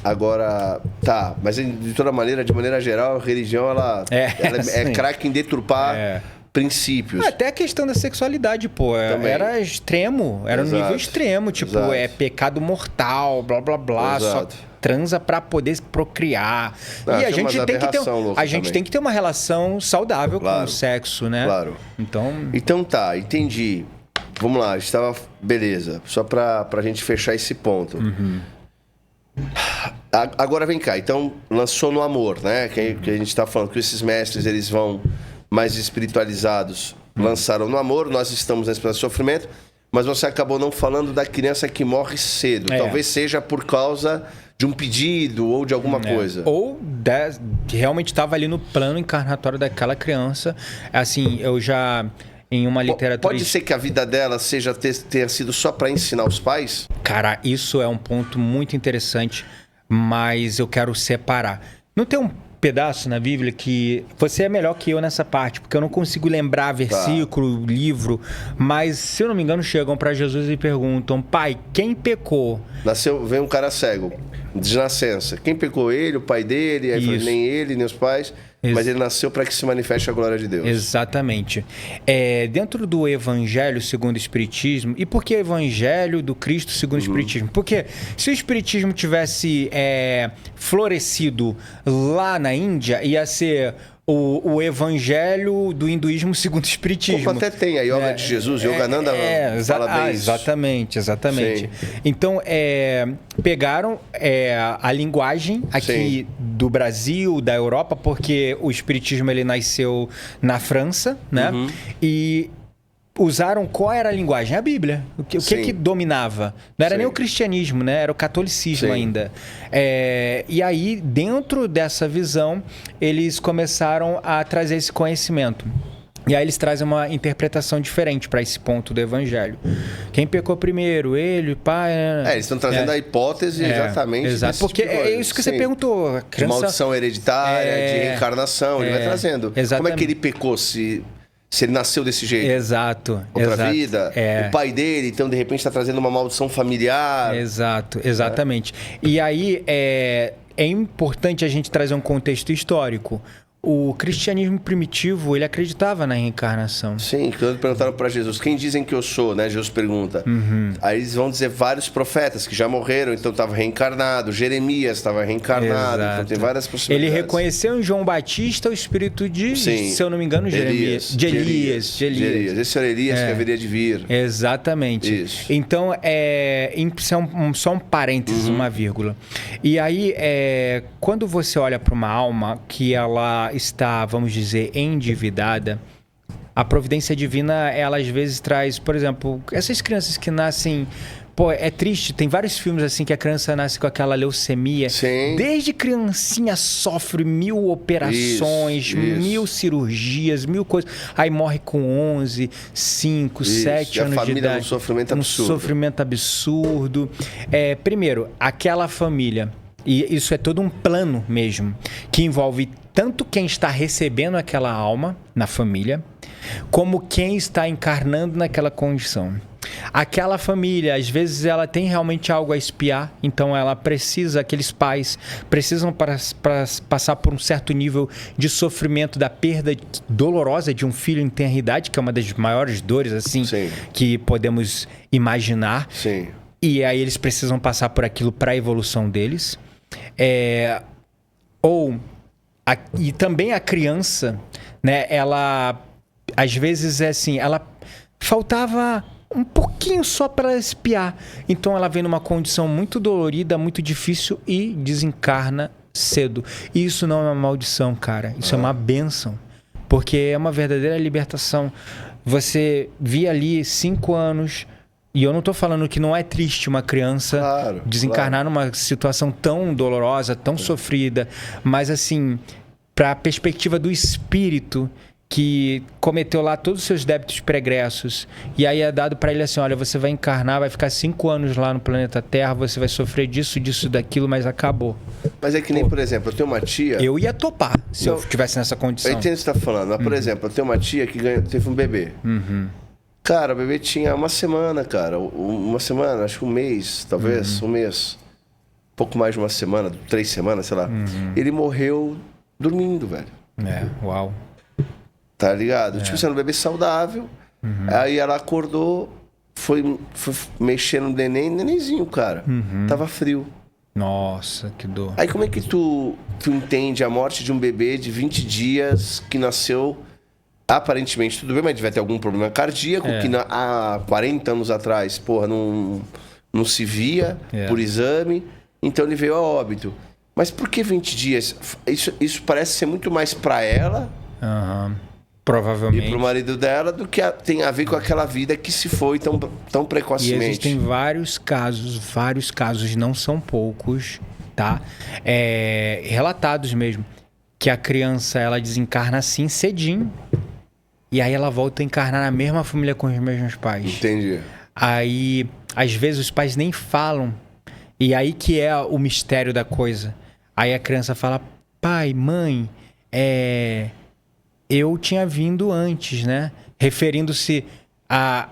Agora, tá, mas de toda maneira, de maneira geral, a religião ela é craque em deturpar princípios. Até a questão da sexualidade, pô, era extremo, era um nível extremo, tipo, é pecado mortal, blá blá blá, só transa pra poder procriar. E a gente tem que ter uma relação saudável com o sexo, né? Claro. Então tá, entendi. Vamos lá, estava beleza, só pra gente fechar esse ponto. Agora vem cá, então lançou no amor, né? Que a gente está falando que esses mestres eles vão mais espiritualizados, lançaram no amor, nós estamos nesse processo de sofrimento, mas você acabou não falando da criança que morre cedo. Talvez seja por causa de um pedido ou de alguma coisa. Ou realmente estava ali no plano encarnatório daquela criança. Assim, eu já... Em uma literatura... Pode ser que a vida dela tenha sido só para ensinar os pais? Cara, isso é um ponto muito interessante, mas eu quero separar. Não tem um pedaço na Bíblia que... Você é melhor que eu nessa parte, porque eu não consigo lembrar versículo, livro, mas, se eu não me engano, chegam para Jesus e perguntam: pai, quem pecou? Vem um cara cego, de nascença. Quem pecou? Ele, o pai dele? Aí falou, nem ele, nem os pais... Mas ele nasceu para que se manifeste a glória de Deus. Exatamente. Dentro do Evangelho segundo o Espiritismo... E por que Evangelho do Cristo segundo o Espiritismo? Porque se o Espiritismo tivesse florescido lá na Índia, ia ser o Evangelho do Hinduísmo segundo o Espiritismo. Como até tem a Yoga de Jesus, Yogananda fala bem isso. Exatamente. Sim. Então, pegaram a linguagem aqui do Brasil, da Europa, porque o Espiritismo ele nasceu na França, né? E usaram qual era a linguagem? A Bíblia. O que dominava? Não era nem o cristianismo, né? Era o catolicismo ainda. E aí, dentro dessa visão, eles começaram a trazer esse conhecimento. E aí eles trazem uma interpretação diferente para esse ponto do Evangelho. Quem pecou primeiro? Ele, o pai... eles estão trazendo a hipótese exatamente. Exato, porque tipo é isso que você perguntou. Criança... De maldição hereditária, de reencarnação, ele vai trazendo. Exatamente. Como é que ele pecou se ele nasceu desse jeito? Outra vida. O pai dele, então, de repente, está trazendo uma maldição familiar. Exatamente. E aí, é importante a gente trazer um contexto histórico. O cristianismo primitivo, ele acreditava na reencarnação. Sim, quando perguntaram para Jesus, quem dizem que eu sou, né? Jesus pergunta. Aí eles vão dizer vários profetas que já morreram, então estava reencarnado. Jeremias estava reencarnado, então tem várias possibilidades. Ele reconheceu em João Batista o espírito de, se eu não me engano, Jeremias. De Elias. Esse era Elias que haveria de vir. Exatamente. Isso. Então, isso é só um parênteses, uma vírgula. E aí, quando você olha para uma alma que ela está, vamos dizer, endividada, a providência divina, ela às vezes traz, por exemplo, essas crianças que nascem... Pô, é triste, tem vários filmes assim que a criança nasce com aquela leucemia. Sim. Desde criancinha sofre 1000 operações, 1000 cirurgias, 1000 coisas. Aí morre com 11, 5, 7 anos de idade. Um sofrimento absurdo. Um sofrimento absurdo. Primeiro, aquela família... E isso é todo um plano mesmo, que envolve tanto quem está recebendo aquela alma na família, como quem está encarnando naquela condição. Aquela família, às vezes, ela tem realmente algo a espiar, então ela precisa, aqueles pais precisam passar por um certo nível de sofrimento da perda dolorosa de um filho em tenra idade, que é uma das maiores dores assim que podemos imaginar. Sim. E aí eles precisam passar por aquilo para a evolução deles. E também a criança, né? Ela, às vezes, ela faltava um pouquinho só para espiar. Então ela vem numa condição muito dolorida, muito difícil e desencarna cedo. E isso não é uma maldição, cara. Isso é uma bênção. Porque é uma verdadeira libertação. Você via ali 5 anos... E eu não estou falando que não é triste uma criança desencarnar numa situação tão dolorosa, tão sofrida, mas assim, para a perspectiva do espírito que cometeu lá todos os seus débitos pregressos, e aí é dado para ele assim, olha, você vai encarnar, vai ficar 5 anos lá no planeta Terra, você vai sofrer disso, daquilo, mas acabou. Mas é que nem, por exemplo, eu tenho uma tia... Eu ia topar se eu estivesse nessa condição. Eu entendo o que você está falando, mas, por exemplo, eu tenho uma tia que teve um bebê. Cara, o bebê tinha uma semana, cara. Uma semana, acho que um mês, talvez, um mês. Pouco mais de uma semana, 3 semanas, sei lá. Ele morreu dormindo, velho. Uau. Tá ligado? Tipo, sendo um bebê saudável. Aí ela acordou, foi mexer no nenenzinho, cara. Tava frio. Nossa, que dor. Aí como é que tu entende a morte de um bebê de 20 dias que nasceu... Aparentemente tudo bem, mas deve ter algum problema cardíaco que há 40 anos atrás, porra, não se via por exame, então ele veio a óbito. Mas por que 20 dias? Isso parece ser muito mais para ela Provavelmente. E pro marido dela do que tem a ver com aquela vida que se foi tão E precocemente. existem vários casos, não são poucos, tá? Relatados mesmo, que a criança ela desencarna assim cedinho e aí ela volta a encarnar na mesma família com os mesmos pais. Entendi. Aí, às vezes, os pais nem falam. E aí que é o mistério da coisa. Aí a criança fala, pai, mãe, eu tinha vindo antes, né? Referindo-se a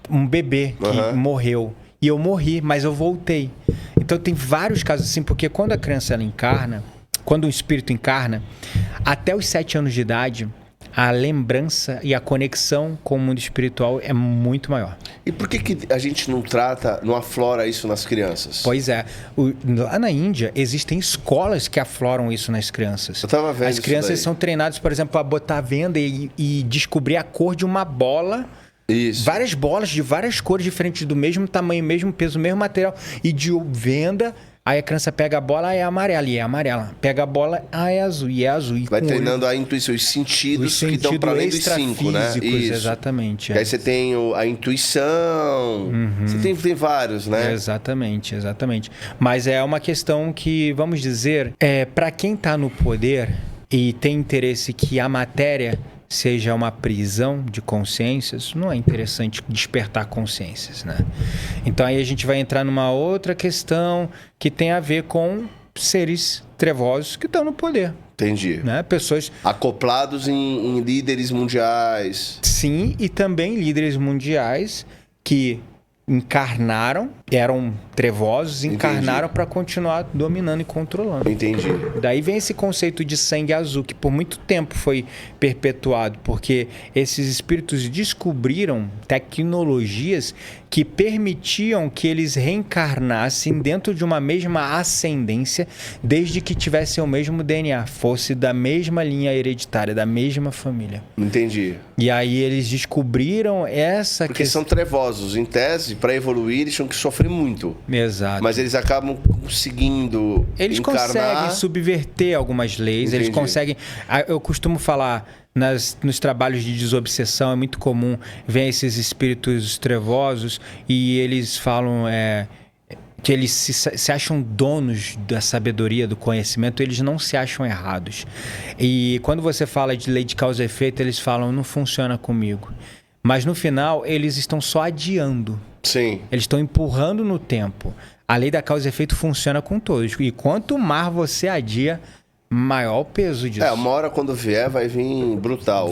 um bebê que morreu. E eu morri, mas eu voltei. Então tem vários casos assim, porque quando a criança ela encarna, quando o espírito encarna, até os 7 anos de idade, a lembrança e a conexão com o mundo espiritual é muito maior. E por que a gente não aflora isso nas crianças? Pois é. Lá na Índia, existem escolas que afloram isso nas crianças. Eu tava vendo As crianças são treinadas, por exemplo, a botar a venda e descobrir a cor de uma bola. Isso. Várias bolas de várias cores diferentes, do mesmo tamanho, mesmo peso, mesmo material. E de venda... Aí a criança pega a bola, é amarela, e é amarela. Pega a bola, é azul, e é azul. E vai treinando a intuição, os sentidos que estão para além dos 5, né? Isso. Exatamente. E aí você tem a intuição, você tem vários, né? Exatamente. Mas é uma questão que, vamos dizer, para quem está no poder e tem interesse que a matéria seja uma prisão de consciências, não é interessante despertar consciências, né? Então aí a gente vai entrar numa outra questão que tem a ver com seres trevosos que estão no poder. Entendi. Né? Pessoas acoplados em líderes mundiais. Sim, e também líderes mundiais que encarnaram, eram trevosos, encarnaram para continuar dominando e controlando. Entendi. Daí vem esse conceito de sangue azul, que por muito tempo foi perpetuado, porque esses espíritos descobriram tecnologias que permitiam que eles reencarnassem dentro de uma mesma ascendência, desde que tivessem o mesmo DNA, fosse da mesma linha hereditária, da mesma família. Entendi. E aí eles descobriram essa porque são trevosos, em tese, para evoluir eles tinham que sofrer muito. Exato. Mas eles acabam conseguindo conseguem subverter algumas leis. Entendi. Eles conseguem... Eu costumo falar nos trabalhos de desobsessão, é muito comum ver esses espíritos trevosos e eles falam que eles se acham donos da sabedoria, do conhecimento, eles não se acham errados. E quando você fala de lei de causa e efeito, eles falam, não funciona comigo. Mas no final, eles estão só adiando. Sim. Eles estão empurrando no tempo. A lei da causa e efeito funciona com todos. E quanto mais você adia, maior o peso disso. Uma hora quando vier vai vir brutal.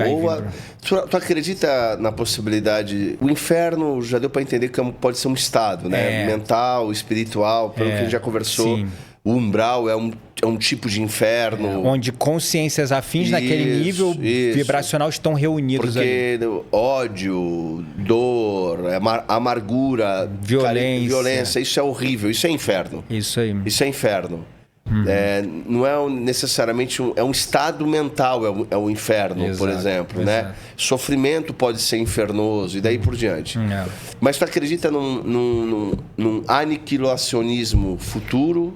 Tu acredita na possibilidade... O inferno já deu para entender que pode ser um estado, né? Mental, espiritual, pelo que a gente já conversou. Sim. O umbral é um tipo de inferno. Onde consciências afins naquele nível vibracional estão reunidos ali. Porque ódio, dor, amargura, violência, isso é horrível, isso é inferno. Isso aí. Isso é inferno. Não é necessariamente é um estado mental, é o inferno, exato, por exemplo, né? Sofrimento pode ser infernoso e daí por diante. Mas tu acredita num aniquilacionismo futuro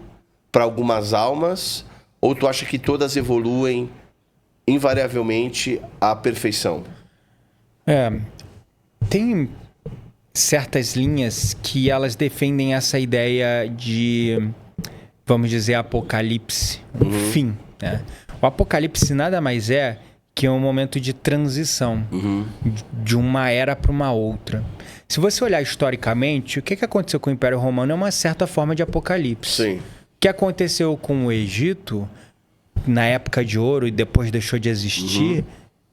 para algumas almas, ou tu acha que todas evoluem invariavelmente à perfeição? Tem certas linhas que elas defendem essa ideia de, vamos dizer, apocalipse, fim. Né? O apocalipse nada mais é que um momento de transição de uma era para uma outra. Se você olhar historicamente, o que aconteceu com o Império Romano é uma certa forma de apocalipse. Sim. O que aconteceu com o Egito, na época de ouro e depois deixou de existir,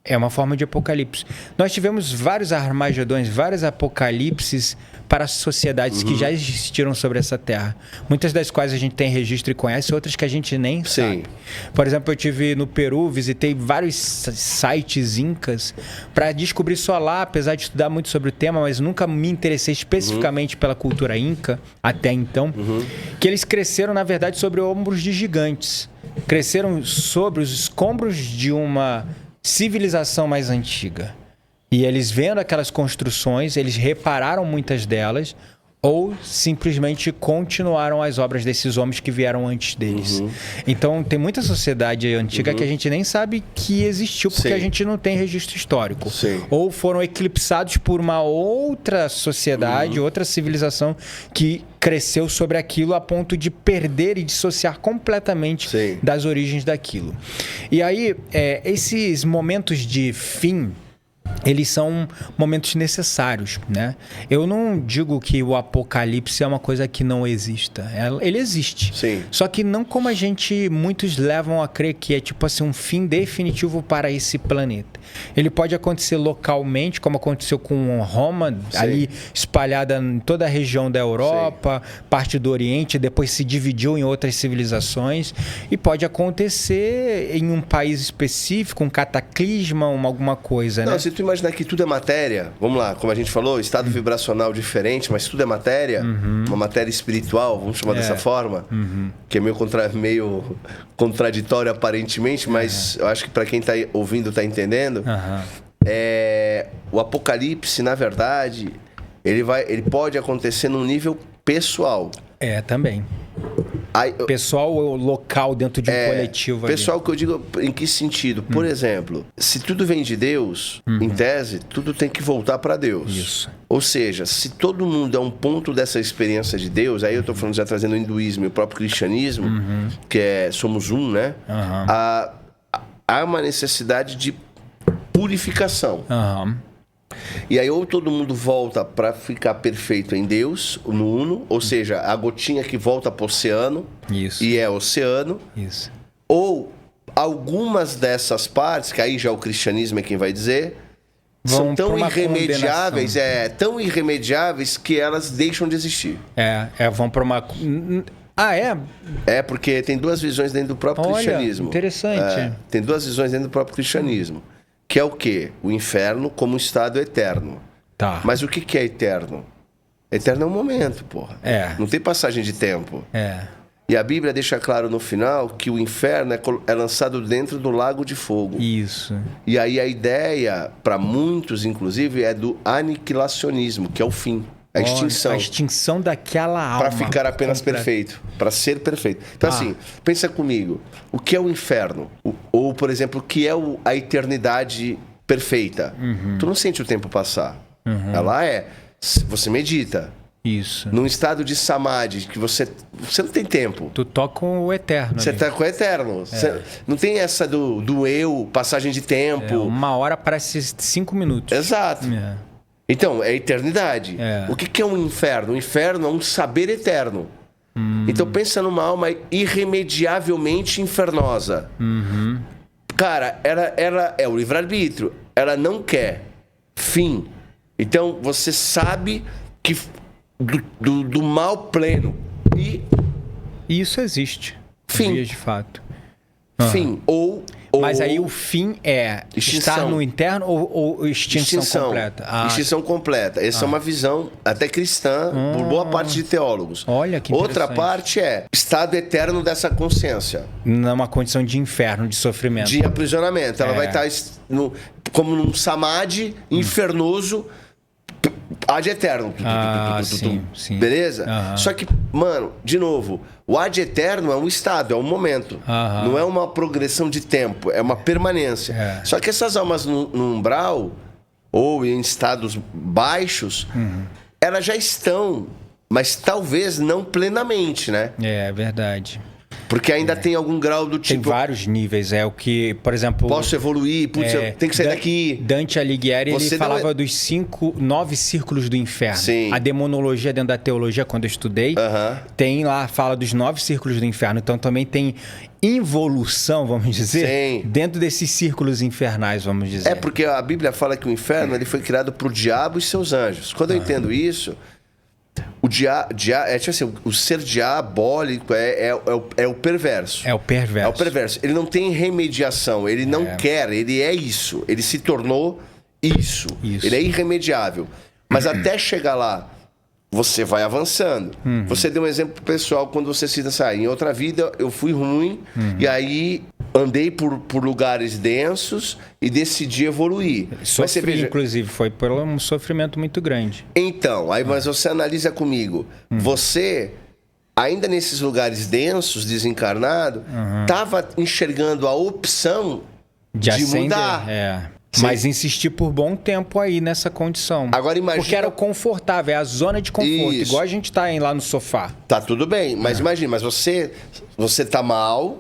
é uma forma de apocalipse. Nós tivemos vários armagedões, vários apocalipses para sociedades que já existiram sobre essa terra. Muitas das quais a gente tem registro e conhece, outras que a gente nem sabe. Por exemplo, eu estive no Peru, visitei vários sites incas para descobrir só lá, apesar de estudar muito sobre o tema, mas nunca me interessei especificamente pela cultura inca, até então, que eles cresceram, na verdade, sobre ombros de gigantes. Cresceram sobre os escombros de uma civilização mais antiga. E eles vendo aquelas construções, eles repararam muitas delas, ou simplesmente continuaram as obras desses homens que vieram antes deles. Então, tem muita sociedade antiga que a gente nem sabe que existiu, porque Sim. a gente não tem registro histórico. Sim. Ou foram eclipsados por uma outra sociedade, outra civilização que cresceu sobre aquilo a ponto de perder e dissociar completamente Sim. das origens daquilo. E aí, esses momentos de fim, eles são momentos necessários, né? Eu não digo que o apocalipse é uma coisa que não exista. Ele existe. Sim. Só que não como muitos levam a crer que é tipo assim um fim definitivo para esse planeta. Ele pode acontecer localmente, como aconteceu com Roma, Sim. ali espalhada em toda a região da Europa, parte do Oriente, depois se dividiu em outras civilizações. E pode acontecer em um país específico, um cataclisma, alguma coisa, Não, né? se tu imaginar que tudo é matéria, vamos lá, como a gente falou, estado vibracional diferente, mas tudo é matéria, uma matéria espiritual, vamos chamar dessa forma, que é meio contraditório aparentemente, mas eu acho que para quem está ouvindo está entendendo. O apocalipse, na verdade, ele pode acontecer num nível pessoal. Também. Pessoal ou local dentro de um coletivo ali. Pessoal, que eu digo em que sentido? Por exemplo, se tudo vem de Deus, em tese, tudo tem que voltar para Deus. Isso. Ou seja, se todo mundo é um ponto dessa experiência de Deus, aí eu estou falando já trazendo o hinduísmo e o próprio cristianismo, que somos um, né? Há uma necessidade de purificação. E aí ou todo mundo volta para ficar perfeito em Deus, no Uno, ou seja, a gotinha que volta para o oceano, Isso. e é oceano, Isso. ou algumas dessas partes, que aí já o cristianismo é quem vai dizer, Vão são tão pra uma irremediáveis, tão irremediáveis que elas deixam de existir. Vão para uma... Porque tem duas visões dentro do próprio Olha, cristianismo. interessante. Tem duas visões dentro do próprio cristianismo. Que é o quê? O inferno como um estado eterno. Tá. Mas o que é eterno? Eterno é um momento, porra. Não tem passagem de tempo. E a Bíblia deixa claro no final que o inferno é lançado dentro do lago de fogo. Isso. E aí a ideia, para muitos, inclusive, é do aniquilacionismo, que é o fim. A extinção. A extinção daquela alma. Para ficar apenas perfeito. Para ser perfeito. Então, assim, pensa comigo. O que é o inferno? Ou, por exemplo, o que é a eternidade perfeita? Tu não sente o tempo passar. Ela é. Você medita. Isso. Num estado de samadhi, que você não tem tempo. Tu toca com o eterno. Você tá com o eterno. Não tem essa do eu, passagem de tempo. Uma hora parece 5 minutos. Exato. Então, é eternidade. O que é um inferno? O inferno é um saber eterno. Então, pensa numa alma irremediavelmente infernosa. Cara, ela é o livre-arbítrio. Ela não quer fim. Então, você sabe que do mal pleno. E isso existe. Fim. Dias de fato. Fim. Mas aí o fim é extinção. Estar no interno ou extinção completa? Extinção completa. Essa é uma visão até cristã por boa parte de teólogos. Olha que Outra interessante. parte é estado eterno dessa consciência. Numa condição de inferno, de sofrimento. De aprisionamento. Ela vai estar como num samadhi infernoso ad eterno. Sim. Beleza? Só que, mano, de novo, o ad eterno é um estado, é um momento. Não é uma progressão de tempo, é uma permanência. Só que essas almas no umbral, ou em estados baixos, elas já estão, mas talvez não plenamente, né? É verdade. Porque ainda tem algum grau do Tem tipo... vários níveis. É o que, por exemplo... Posso evoluir, putz, eu tenho que sair daqui. Dante Alighieri, ele Você falava dos 9 círculos do inferno. Sim. A demonologia dentro da teologia, quando eu estudei, tem lá, fala dos 9 círculos do inferno. Então também tem involução, vamos dizer, Sim. dentro desses círculos infernais, vamos dizer. É porque a Bíblia fala que o inferno ele foi criado por diabo e seus anjos. Quando eu entendo isso... tipo assim, o ser diabólico é o perverso. É o perverso. É o perverso. Ele não tem remediação, ele não quer, ele é isso. Ele se tornou isso. Ele é irremediável. Mas até chegar lá, você vai avançando. Você deu um exemplo pessoal quando você cita assim, em outra vida eu fui ruim e aí andei por lugares densos e decidi evoluir. Sofri, inclusive, foi por um sofrimento muito grande. Então, mas você analisa comigo. Você, ainda nesses lugares densos, desencarnado, estava enxergando a opção de mudar. Mas insisti por bom tempo aí nessa condição. Agora imagina... Porque era confortável, é a zona de conforto. Isso. Igual a gente tá lá no sofá. Tá tudo bem, mas imagina, mas você tá mal,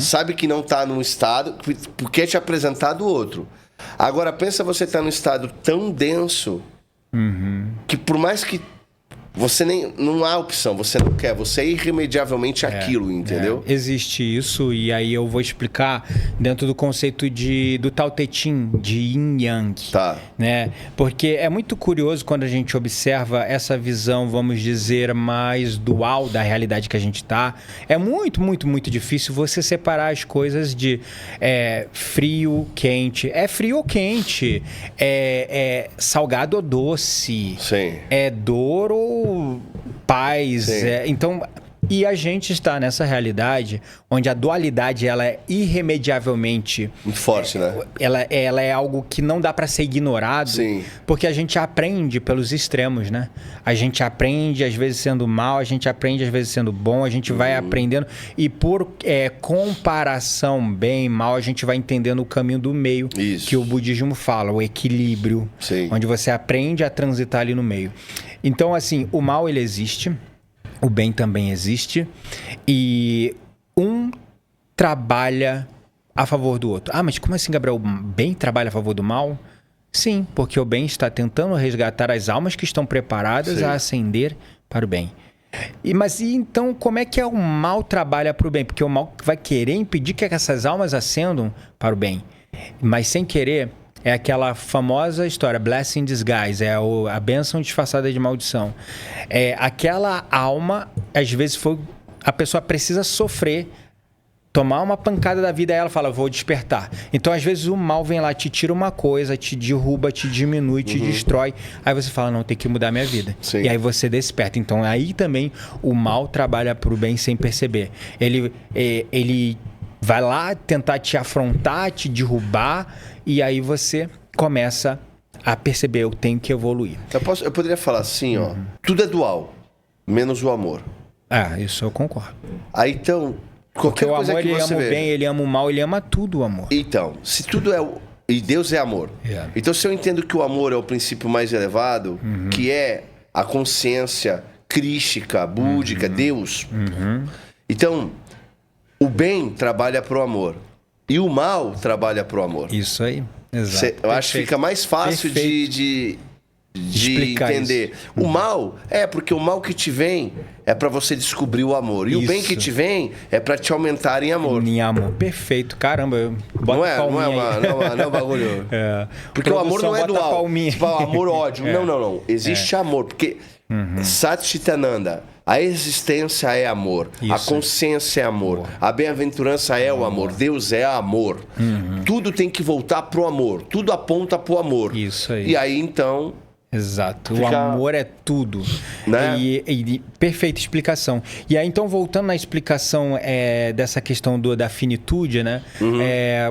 sabe que não tá num estado, porque é te apresentado outro. Agora pensa você tá num estado tão denso que por mais que você não há opção, você não quer, você é irremediavelmente aquilo, entendeu? Existe isso, e aí eu vou explicar dentro do conceito do Tao Te Ching, de Yin Yang. Tá. Né? Porque é muito curioso quando a gente observa essa visão, vamos dizer, mais dual da realidade que a gente tá. É muito, muito, muito difícil você separar as coisas de frio, quente. É frio ou quente? É salgado ou doce? Sim. É dor ou paz. Então, e a gente está nessa realidade onde a dualidade ela é irremediavelmente muito forte, né? Ela é algo que não dá para ser ignorado. Sim. Porque a gente aprende pelos extremos, né? A gente aprende às vezes sendo mal, a gente aprende às vezes sendo bom, a gente vai aprendendo e por comparação bem e mal a gente vai entendendo o caminho do meio. Isso. Que o budismo fala, o equilíbrio. Sim. Onde você aprende a transitar ali no meio. Então, assim, o mal ele existe, o bem também existe, e um trabalha a favor do outro. Ah, mas como assim, Gabriel? O bem trabalha a favor do mal? Sim, porque o bem está tentando resgatar as almas que estão preparadas a ascender para o bem. Mas então, como é que o mal trabalha para o bem? Porque o mal vai querer impedir que essas almas ascendam para o bem. Mas sem querer... É aquela famosa história, blessing in disguise, a bênção disfarçada de maldição. Aquela alma, às vezes, a pessoa precisa sofrer, tomar uma pancada da vida, e ela fala, vou despertar. Então, às vezes, o mal vem lá, te tira uma coisa, te derruba, te diminui, te destrói. Aí você fala, não, tem que mudar minha vida. Sim. E aí você desperta. Então, aí também o mal trabalha para o bem sem perceber. Ele vai lá tentar te afrontar, te derrubar, e aí você começa a perceber, eu tenho que evoluir. Eu poderia falar assim, ó, tudo é dual, menos o amor. Isso eu concordo. Aí então, qualquer Porque o coisa amor, que ele você ama vê... o bem, ele ama o mal, ele ama tudo o amor. Então, se tudo é... E Deus é amor. Então, se eu entendo que o amor é o princípio mais elevado, que é a consciência crística, búdica, Deus. Então, o bem trabalha pro amor. E o mal trabalha pro amor. Isso aí, exato. Eu acho que fica mais fácil de entender. Isso. O mal porque o mal que te vem é para você descobrir o amor. E o bem que te vem é para te aumentar em amor. Em amor. Perfeito. Caramba, bota não é um bagulho. Porque o amor não é dual. Tipo, amor-ódio. Não. Existe amor. Porque Satchitananda, a existência é amor. Isso. A consciência é amor. A bem-aventurança é o amor. Deus é amor. Tudo tem que voltar pro amor. Tudo aponta pro amor. Isso aí. E aí, então... Exato. O amor é tudo. Né? E perfeita explicação. E aí, então, voltando na explicação dessa questão da finitude, né?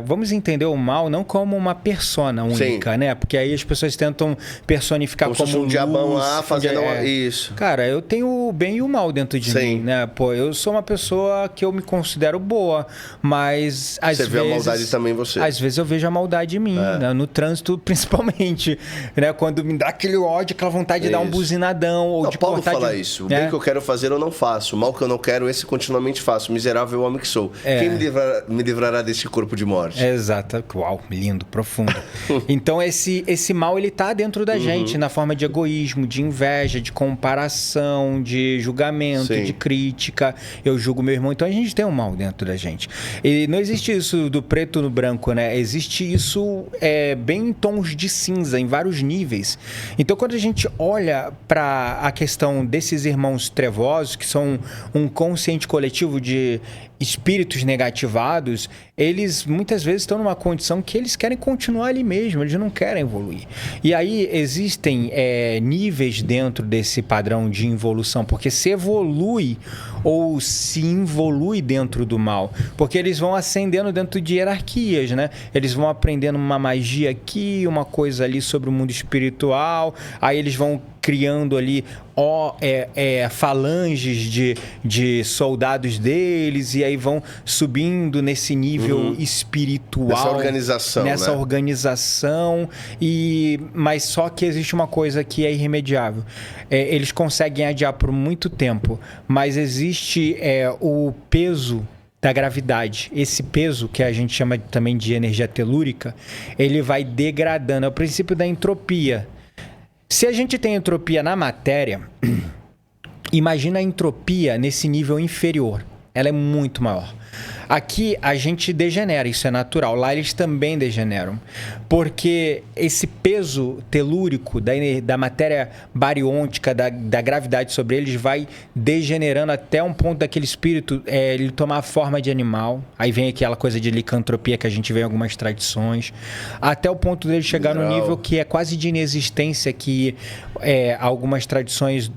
Vamos entender o mal não como uma persona única, né? Porque aí as pessoas tentam personificar como um diabão lá fazendo isso. Cara, eu tenho o bem e o mal dentro de mim, né? Pô, eu sou uma pessoa que eu me considero boa, mas às vezes... Você vê a maldade também em você. Às vezes eu vejo a maldade em mim, né? No trânsito principalmente, né? Quando me dá aquele ódio, aquela vontade de dar um buzinadão ou de Paulo cortar fala isso. O bem que eu quero fazer eu não faço. O mal que eu não quero, esse continuamente faço. Miserável homem que sou. Quem me livrará deste corpo de morte? Exato. Uau, lindo, profundo. Então esse mal, ele tá dentro da gente, na forma de egoísmo, de inveja, de comparação, de julgamento, de crítica. Eu julgo meu irmão. Então a gente tem um mal dentro da gente. E não existe isso do preto no branco, né? Existe isso bem em tons de cinza, em vários níveis. Então, quando a gente olha para a questão desses irmãos trevosos, que são um consciente coletivo de espíritos negativados, eles muitas vezes estão numa condição que eles querem continuar ali mesmo, eles não querem evoluir. E aí existem níveis dentro desse padrão de involução, porque se evolui ou se involui dentro do mal, porque eles vão ascendendo dentro de hierarquias, né? Eles vão aprendendo uma magia aqui, uma coisa ali sobre o mundo espiritual, aí eles vão criando ali falanges de soldados deles, e aí vão subindo nesse nível espiritual. Nessa organização. Mas só que existe uma coisa que é irremediável. Eles conseguem adiar por muito tempo, mas existe o peso da gravidade. Esse peso, que a gente chama também de energia telúrica, ele vai degradando. É o princípio da entropia. Se a gente tem entropia na matéria, imagina a entropia nesse nível inferior. Ela é muito maior. Aqui a gente degenera, isso é natural. Lá eles também degeneram. Porque esse peso telúrico da matéria bariôntica, da gravidade sobre eles, vai degenerando até um ponto daquele espírito ele tomar a forma de animal. Aí vem aquela coisa de licantropia que a gente vê em algumas tradições. Até o ponto dele chegar no nível que é quase de inexistência, que algumas tradições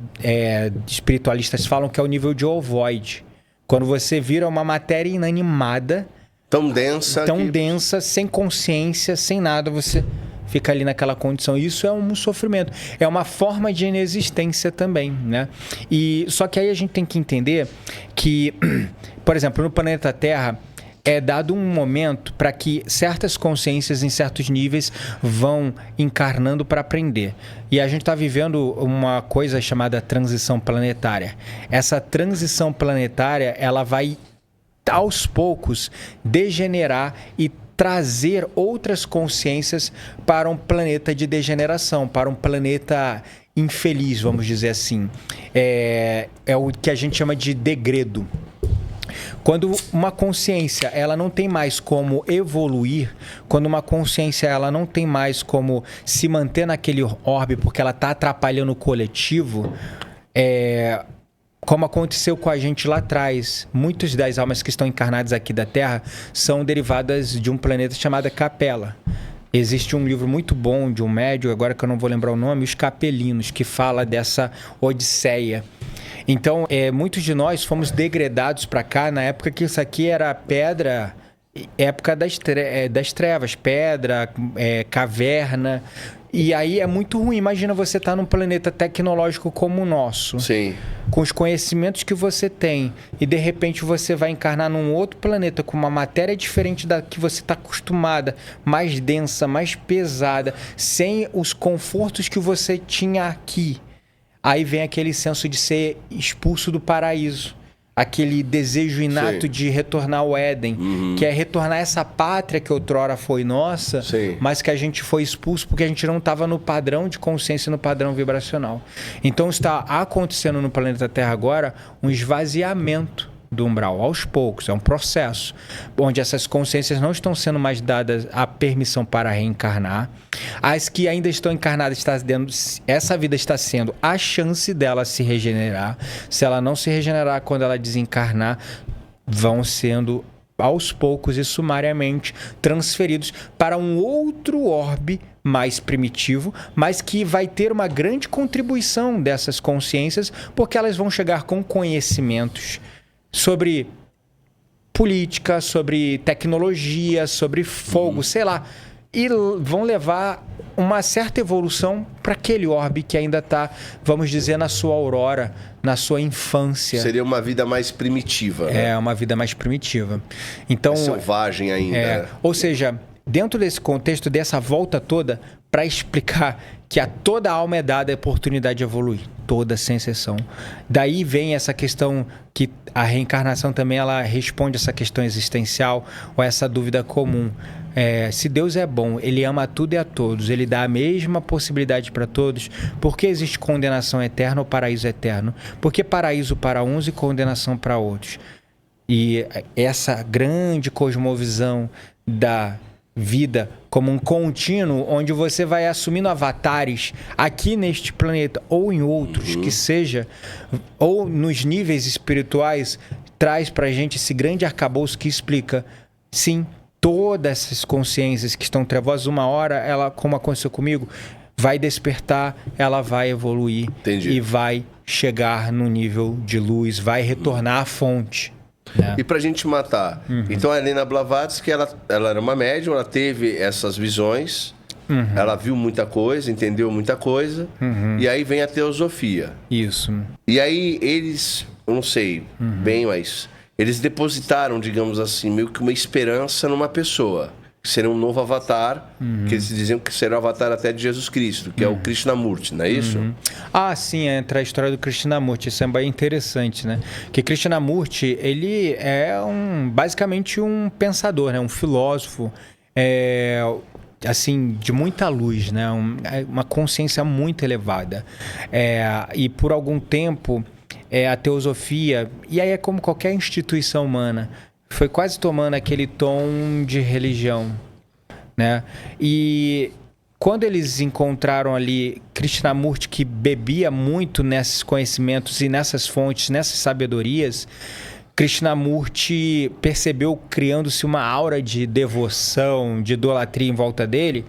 espiritualistas falam que é o nível de ovoide. Quando você vira uma matéria inanimada, tão densa, sem consciência, sem nada, você fica ali naquela condição. Isso é um sofrimento, é uma forma de inexistência também, né? Só que aí a gente tem que entender que, por exemplo, no planeta Terra, é dado um momento para que certas consciências em certos níveis vão encarnando para aprender. E a gente está vivendo uma coisa chamada transição planetária. Essa transição planetária, ela vai, aos poucos, degenerar e trazer outras consciências para um planeta de degeneração, para um planeta infeliz, vamos dizer assim. É o que a gente chama de degredo. Quando uma consciência ela não tem mais como evoluir, quando uma consciência ela não tem mais como se manter naquele orbe porque ela está atrapalhando o coletivo, como aconteceu com a gente lá atrás, muitas das almas que estão encarnadas aqui da Terra são derivadas de um planeta chamado Capela. Existe um livro muito bom de um médium, agora que eu não vou lembrar o nome, Os Capelinos, que fala dessa odisseia. Então, muitos de nós fomos degredados para cá na época que isso aqui era pedra, época das trevas, pedra, caverna. E aí é muito ruim. Imagina você estar num planeta tecnológico como o nosso. Sim. Com os conhecimentos que você tem. E de repente você vai encarnar num outro planeta com uma matéria diferente da que você está acostumada. Mais densa, mais pesada. Sem os confortos que você tinha aqui. Aí vem aquele senso de ser expulso do paraíso. Aquele desejo inato de retornar ao Éden. Que é retornar essa pátria que outrora foi nossa, mas que a gente foi expulso porque a gente não estava no padrão de consciência, no padrão vibracional. Então está acontecendo no planeta Terra agora um esvaziamento do umbral, aos poucos, é um processo onde essas consciências não estão sendo mais dadas a permissão para reencarnar. As que ainda estão encarnadas, essa vida está sendo a chance dela se regenerar. Se ela não se regenerar quando ela desencarnar, vão sendo aos poucos e sumariamente transferidos para um outro orbe mais primitivo, mas que vai ter uma grande contribuição dessas consciências, porque elas vão chegar com conhecimentos sobre política, sobre tecnologia, sobre fogo, sei lá. E vão levar uma certa evolução para aquele orbe que ainda está, vamos dizer, na sua aurora, na sua infância. Seria uma vida mais primitiva, né? É, uma vida mais primitiva. Então, selvagem ainda. Ou seja, dentro desse contexto, dessa volta toda, para explicar que a toda alma é dada a oportunidade de evoluir, toda, sem exceção. Daí vem essa questão que a reencarnação também ela responde essa questão existencial ou essa dúvida comum. Se Deus é bom, Ele ama a tudo e a todos, Ele dá a mesma possibilidade para todos, por que existe condenação eterna ou paraíso eterno? Por que paraíso para uns e condenação para outros? E essa grande cosmovisão da vida como um contínuo onde você vai assumindo avatares aqui neste planeta ou em outros, que seja, ou nos níveis espirituais, traz pra gente esse grande arcabouço que explica, sim, todas essas consciências que estão trevosas, uma hora, ela, como aconteceu comigo, vai despertar, ela vai evoluir. Entendi. E vai chegar no nível de luz, vai retornar à fonte. Né? E pra gente matar. Então a Helena Blavatsky, ela era uma médium, ela teve essas visões, ela viu muita coisa, entendeu muita coisa, e aí vem a teosofia. Isso. E aí eles, eu não sei bem, mas eles depositaram, digamos assim, meio que uma esperança numa pessoa, que seria um novo avatar, que eles diziam que será o avatar até de Jesus Cristo, que é o Krishnamurti, não é isso? Ah, sim, entra a história do Krishnamurti, isso é bem interessante, né? Que Krishnamurti, ele é basicamente um pensador, né? Um filósofo, assim, de muita luz, né? Uma consciência muito elevada. E por algum tempo, a teosofia, e aí é como qualquer instituição humana, foi quase tomando aquele tom de religião, né? E quando eles encontraram ali Krishnamurti, que bebia muito nesses conhecimentos e nessas fontes, nessas sabedorias, Krishnamurti percebeu, criando-se uma aura de devoção, de idolatria em volta dele,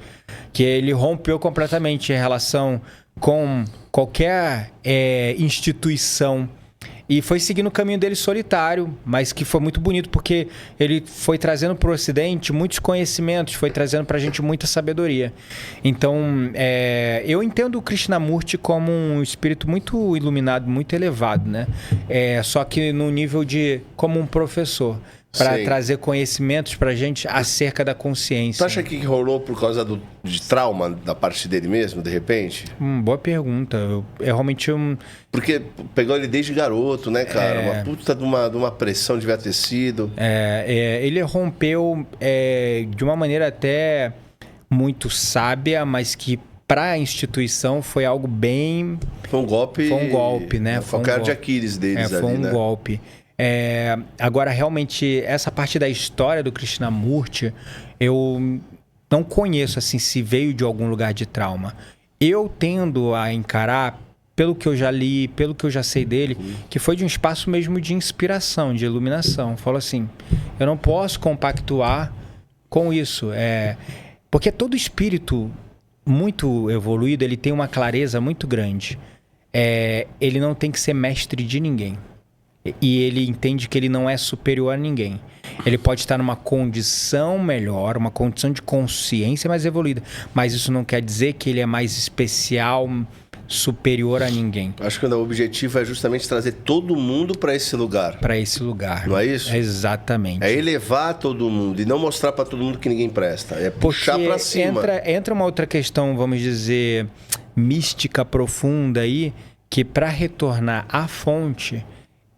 que ele rompeu completamente a relação com qualquer instituição e foi seguindo o caminho dele solitário, mas que foi muito bonito porque ele foi trazendo para o Ocidente muitos conhecimentos, foi trazendo para a gente muita sabedoria. Então, eu entendo o Krishnamurti como um espírito muito iluminado, muito elevado, né? Só que no nível como um professor, para trazer conhecimentos para a gente acerca da consciência. Tu acha que rolou por causa de trauma da parte dele mesmo, de repente? Boa pergunta. Realmente... Porque pegou ele desde garoto, né, cara? Uma puta de uma pressão devia ter sido. Ele rompeu de uma maneira até muito sábia, mas que para a instituição foi algo bem... Foi um golpe... Foi um golpe, né? Foi o cara de Aquiles deles ali, foi um né? golpe. Agora, realmente, essa parte da história do Krishnamurti, eu não conheço assim se veio de algum lugar de trauma. Eu tendo a encarar, pelo que eu já li, pelo que eu já sei dele, que foi de um espaço mesmo de inspiração, de iluminação. Falo assim, eu não posso compactuar com isso. Porque todo espírito muito evoluído, ele tem uma clareza muito grande. Ele não tem que ser mestre de ninguém. E ele entende que ele não é superior a ninguém. Ele pode estar numa condição melhor, uma condição de consciência mais evoluída, mas isso não quer dizer que ele é mais especial, superior a ninguém. Acho que o objetivo é justamente trazer todo mundo para esse lugar. Para esse lugar. Não é isso? Exatamente. É elevar todo mundo e não mostrar para todo mundo que ninguém presta. É puxar para cima. Entra uma outra questão, vamos dizer, mística profunda aí, que para retornar à fonte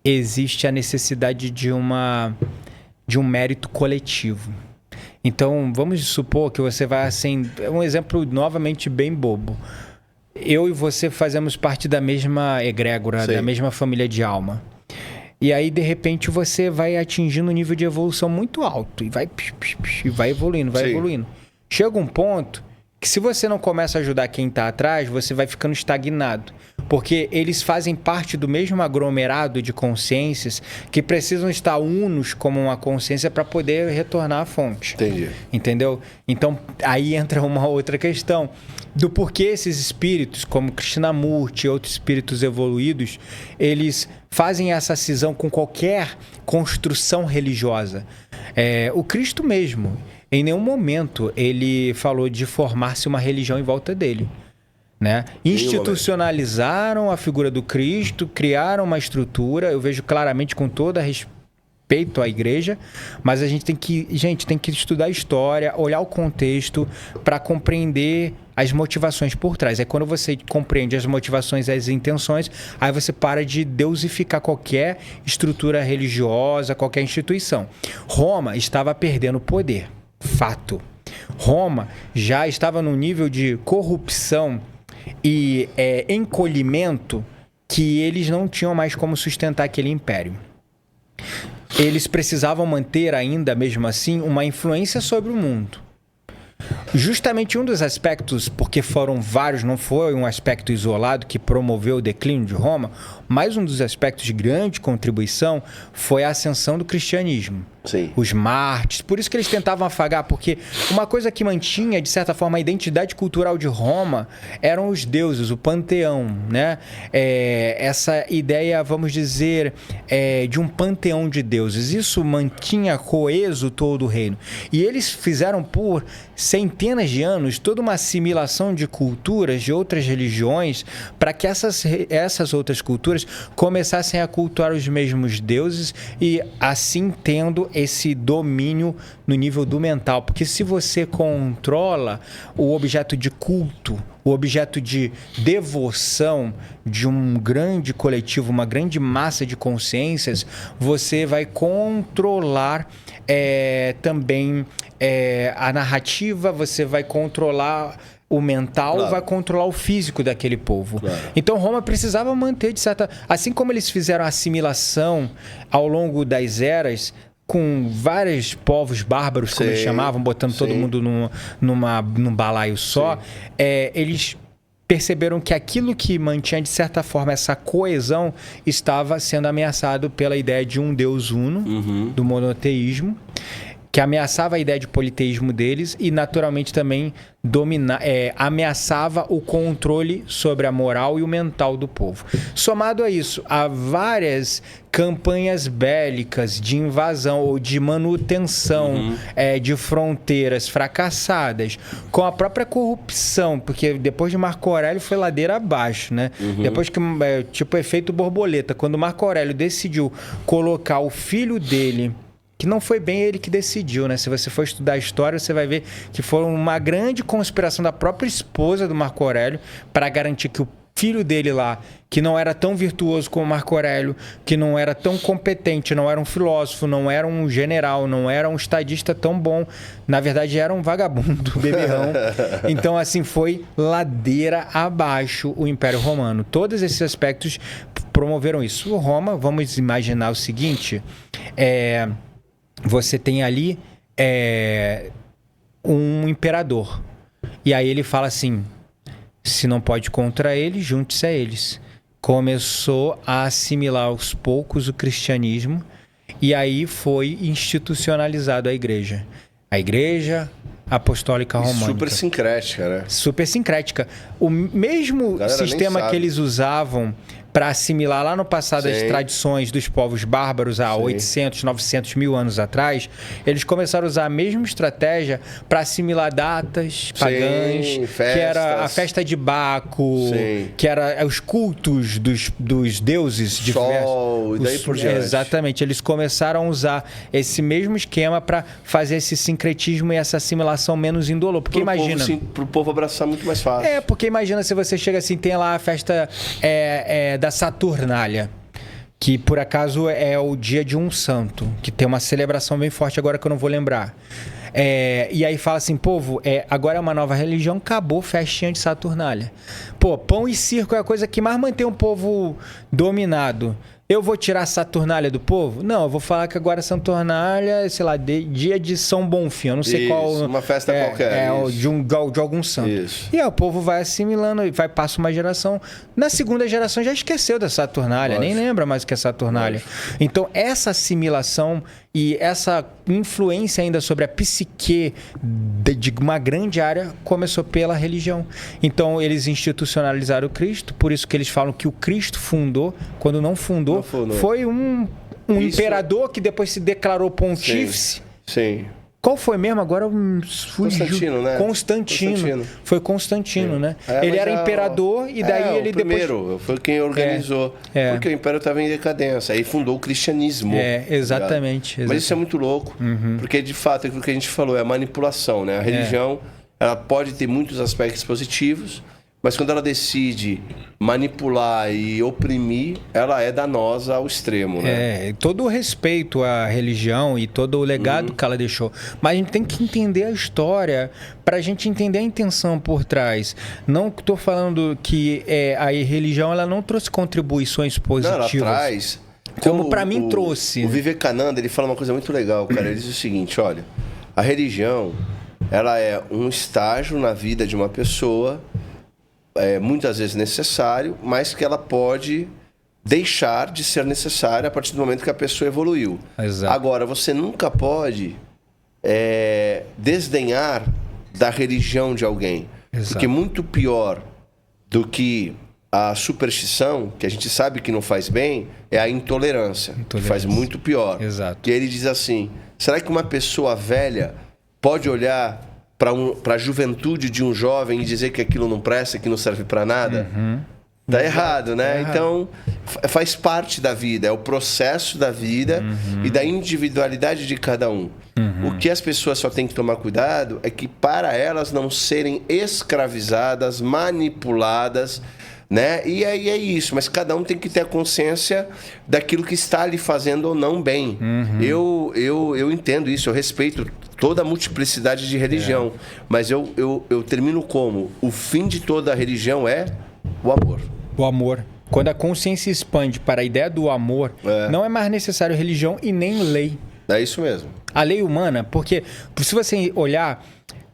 existe a necessidade de um mérito coletivo. Então, vamos supor que você vai assim... Um exemplo novamente bem bobo. Eu e você fazemos parte da mesma egrégora, da mesma família de alma. E aí, de repente, você vai atingindo um nível de evolução muito alto. E vai evoluindo, vai evoluindo. Chega um ponto que se você não começa a ajudar quem está atrás, você vai ficando estagnado. Porque eles fazem parte do mesmo aglomerado de consciências que precisam estar unos como uma consciência para poder retornar à fonte. Entendi. Entendeu? Então, aí entra uma outra questão do porquê esses espíritos, como Krishnamurti e outros espíritos evoluídos, eles fazem essa cisão com qualquer construção religiosa. O Cristo mesmo, em nenhum momento, ele falou de formar-se uma religião em volta dele. Né? Institucionalizaram a figura do Cristo, criaram uma estrutura, eu vejo claramente com todo respeito à igreja, mas a gente tem que estudar a história, olhar o contexto para compreender as motivações por trás. É quando você compreende as motivações e as intenções, aí você para de deusificar qualquer estrutura religiosa, qualquer instituição. Roma estava perdendo poder, fato. Roma já estava num nível de corrupção e encolhimento que eles não tinham mais como sustentar aquele império. Eles precisavam manter ainda, mesmo assim, uma influência sobre o mundo. Justamente um dos aspectos, porque foram vários, não foi um aspecto isolado que promoveu o declínio de Roma, mas um dos aspectos de grande contribuição foi a ascensão do cristianismo. Sim. Os mártires, por isso que eles tentavam afagar, porque uma coisa que mantinha, de certa forma, a identidade cultural de Roma eram os deuses, o panteão, né? Essa ideia, vamos dizer, de um panteão de deuses. Isso mantinha coeso todo o reino. E eles fizeram por centenas de anos toda uma assimilação de culturas, de outras religiões, para que essas outras culturas começassem a cultuar os mesmos deuses e assim tendo esse domínio no nível do mental. Porque se você controla o objeto de culto, o objeto de devoção de um grande coletivo, uma grande massa de consciências, você vai controlar também a narrativa, você vai controlar o mental, claro, vai controlar o físico daquele povo. Claro. Então Roma precisava manter, de certa... Assim como eles fizeram a assimilação ao longo das eras, com vários povos bárbaros, como eles chamavam, botando todo mundo num balaio só, eles perceberam que aquilo que mantinha, de certa forma, essa coesão estava sendo ameaçado pela ideia de um Deus uno, do monoteísmo, que ameaçava a ideia de politeísmo deles e, naturalmente, também ameaçava o controle sobre a moral e o mental do povo. Somado a isso, há várias campanhas bélicas de invasão ou de manutenção de fronteiras fracassadas, com a própria corrupção, porque depois de Marco Aurélio foi ladeira abaixo, né? Depois que, tipo, efeito borboleta, quando Marco Aurélio decidiu colocar o filho dele, que não foi bem ele que decidiu, né? Se você for estudar a história, você vai ver que foi uma grande conspiração da própria esposa do Marco Aurélio para garantir que o filho dele lá, que não era tão virtuoso como Marco Aurélio, que não era tão competente, não era um filósofo, não era um general, não era um estadista tão bom, na verdade era um vagabundo, beberrão. Então, assim, foi ladeira abaixo o Império Romano. Todos esses aspectos promoveram isso. O Roma, vamos imaginar o seguinte, você tem ali um imperador. E aí ele fala assim, se não pode contra ele, junte-se a eles. Começou a assimilar aos poucos o cristianismo e aí foi institucionalizado a Igreja. A Igreja Apostólica Românica. Super sincrética, né? Super sincrética. O mesmo sistema que eles usavam para assimilar lá no passado as tradições dos povos bárbaros há 800, 900 mil anos atrás, eles começaram a usar a mesma estratégia para assimilar datas pagãs, que era a festa de Baco, que era os cultos dos deuses diversos. E daí por diante. Exatamente. Eles começaram a usar esse mesmo esquema para fazer esse sincretismo e essa assimilação menos indolor. Porque imagina... Para o povo abraçar muito mais fácil. Porque imagina se você chega assim, tem lá a festa da Saturnália, que por acaso é o dia de um santo, que tem uma celebração bem forte agora que eu não vou lembrar. E aí fala assim, povo, agora é uma nova religião, acabou festinha de Saturnália. Pô, pão e circo é a coisa que mais mantém o povo dominado. Eu vou tirar a Saturnália do povo? Não, eu vou falar que agora Saturnália, sei lá, dia de São Bonfim, eu não sei qual... uma festa qualquer. De algum santo. Isso. E aí o povo vai assimilando, passa uma geração. Na segunda geração já esqueceu da Saturnália, nem lembra mais o que é Saturnália. Então, essa assimilação e essa influência ainda sobre a psique de uma grande área começou pela religião. Então, eles institucionalizaram o Cristo, por isso que eles falam que o Cristo fundou, quando não fundou, foi um imperador que depois se declarou pontífice. Sim. Qual foi mesmo? Agora Constantino, né? Constantino. Foi Constantino, né? Ele era imperador e daí ele primeiro, foi quem organizou. Porque o império estava em decadência. Aí fundou o cristianismo. Exatamente. Mas isso é muito louco. Porque, de fato, é aquilo que a gente falou, é a manipulação, né? A religião, ela pode ter muitos aspectos positivos, mas quando ela decide manipular e oprimir, ela é danosa ao extremo, né? Todo o respeito à religião e todo o legado que ela deixou. Mas a gente tem que entender a história para a gente entender a intenção por trás. Não estou falando que a religião ela não trouxe contribuições positivas. Não, ela traz. Como para mim trouxe. O Vivekananda, ele fala uma coisa muito legal, cara. Ele diz o seguinte, olha, a religião... Ela é um estágio na vida de uma pessoa, muitas vezes necessário, mas que ela pode deixar de ser necessária a partir do momento que a pessoa evoluiu. Exato. Agora, você nunca pode desdenhar da religião de alguém. Exato. Porque muito pior do que a superstição, que a gente sabe que não faz bem, é a intolerância, que faz muito pior. Exato. E ele diz assim, será que uma pessoa velha pode olhar para a juventude de um jovem e dizer que aquilo não presta, que não serve para nada? Tá errado, né? Então, faz parte da vida, é o processo da vida e da individualidade de cada um. O que as pessoas só têm que tomar cuidado é que para elas não serem escravizadas, manipuladas, né? E aí é isso, mas cada um tem que ter a consciência daquilo que está lhe fazendo ou não bem. Eu entendo isso, eu respeito toda a multiplicidade de religião, mas eu termino como? O fim de toda religião é o amor. O amor. Quando a consciência expande para a ideia do amor, não é mais necessário religião e nem lei. É isso mesmo. A lei humana, porque se você olhar,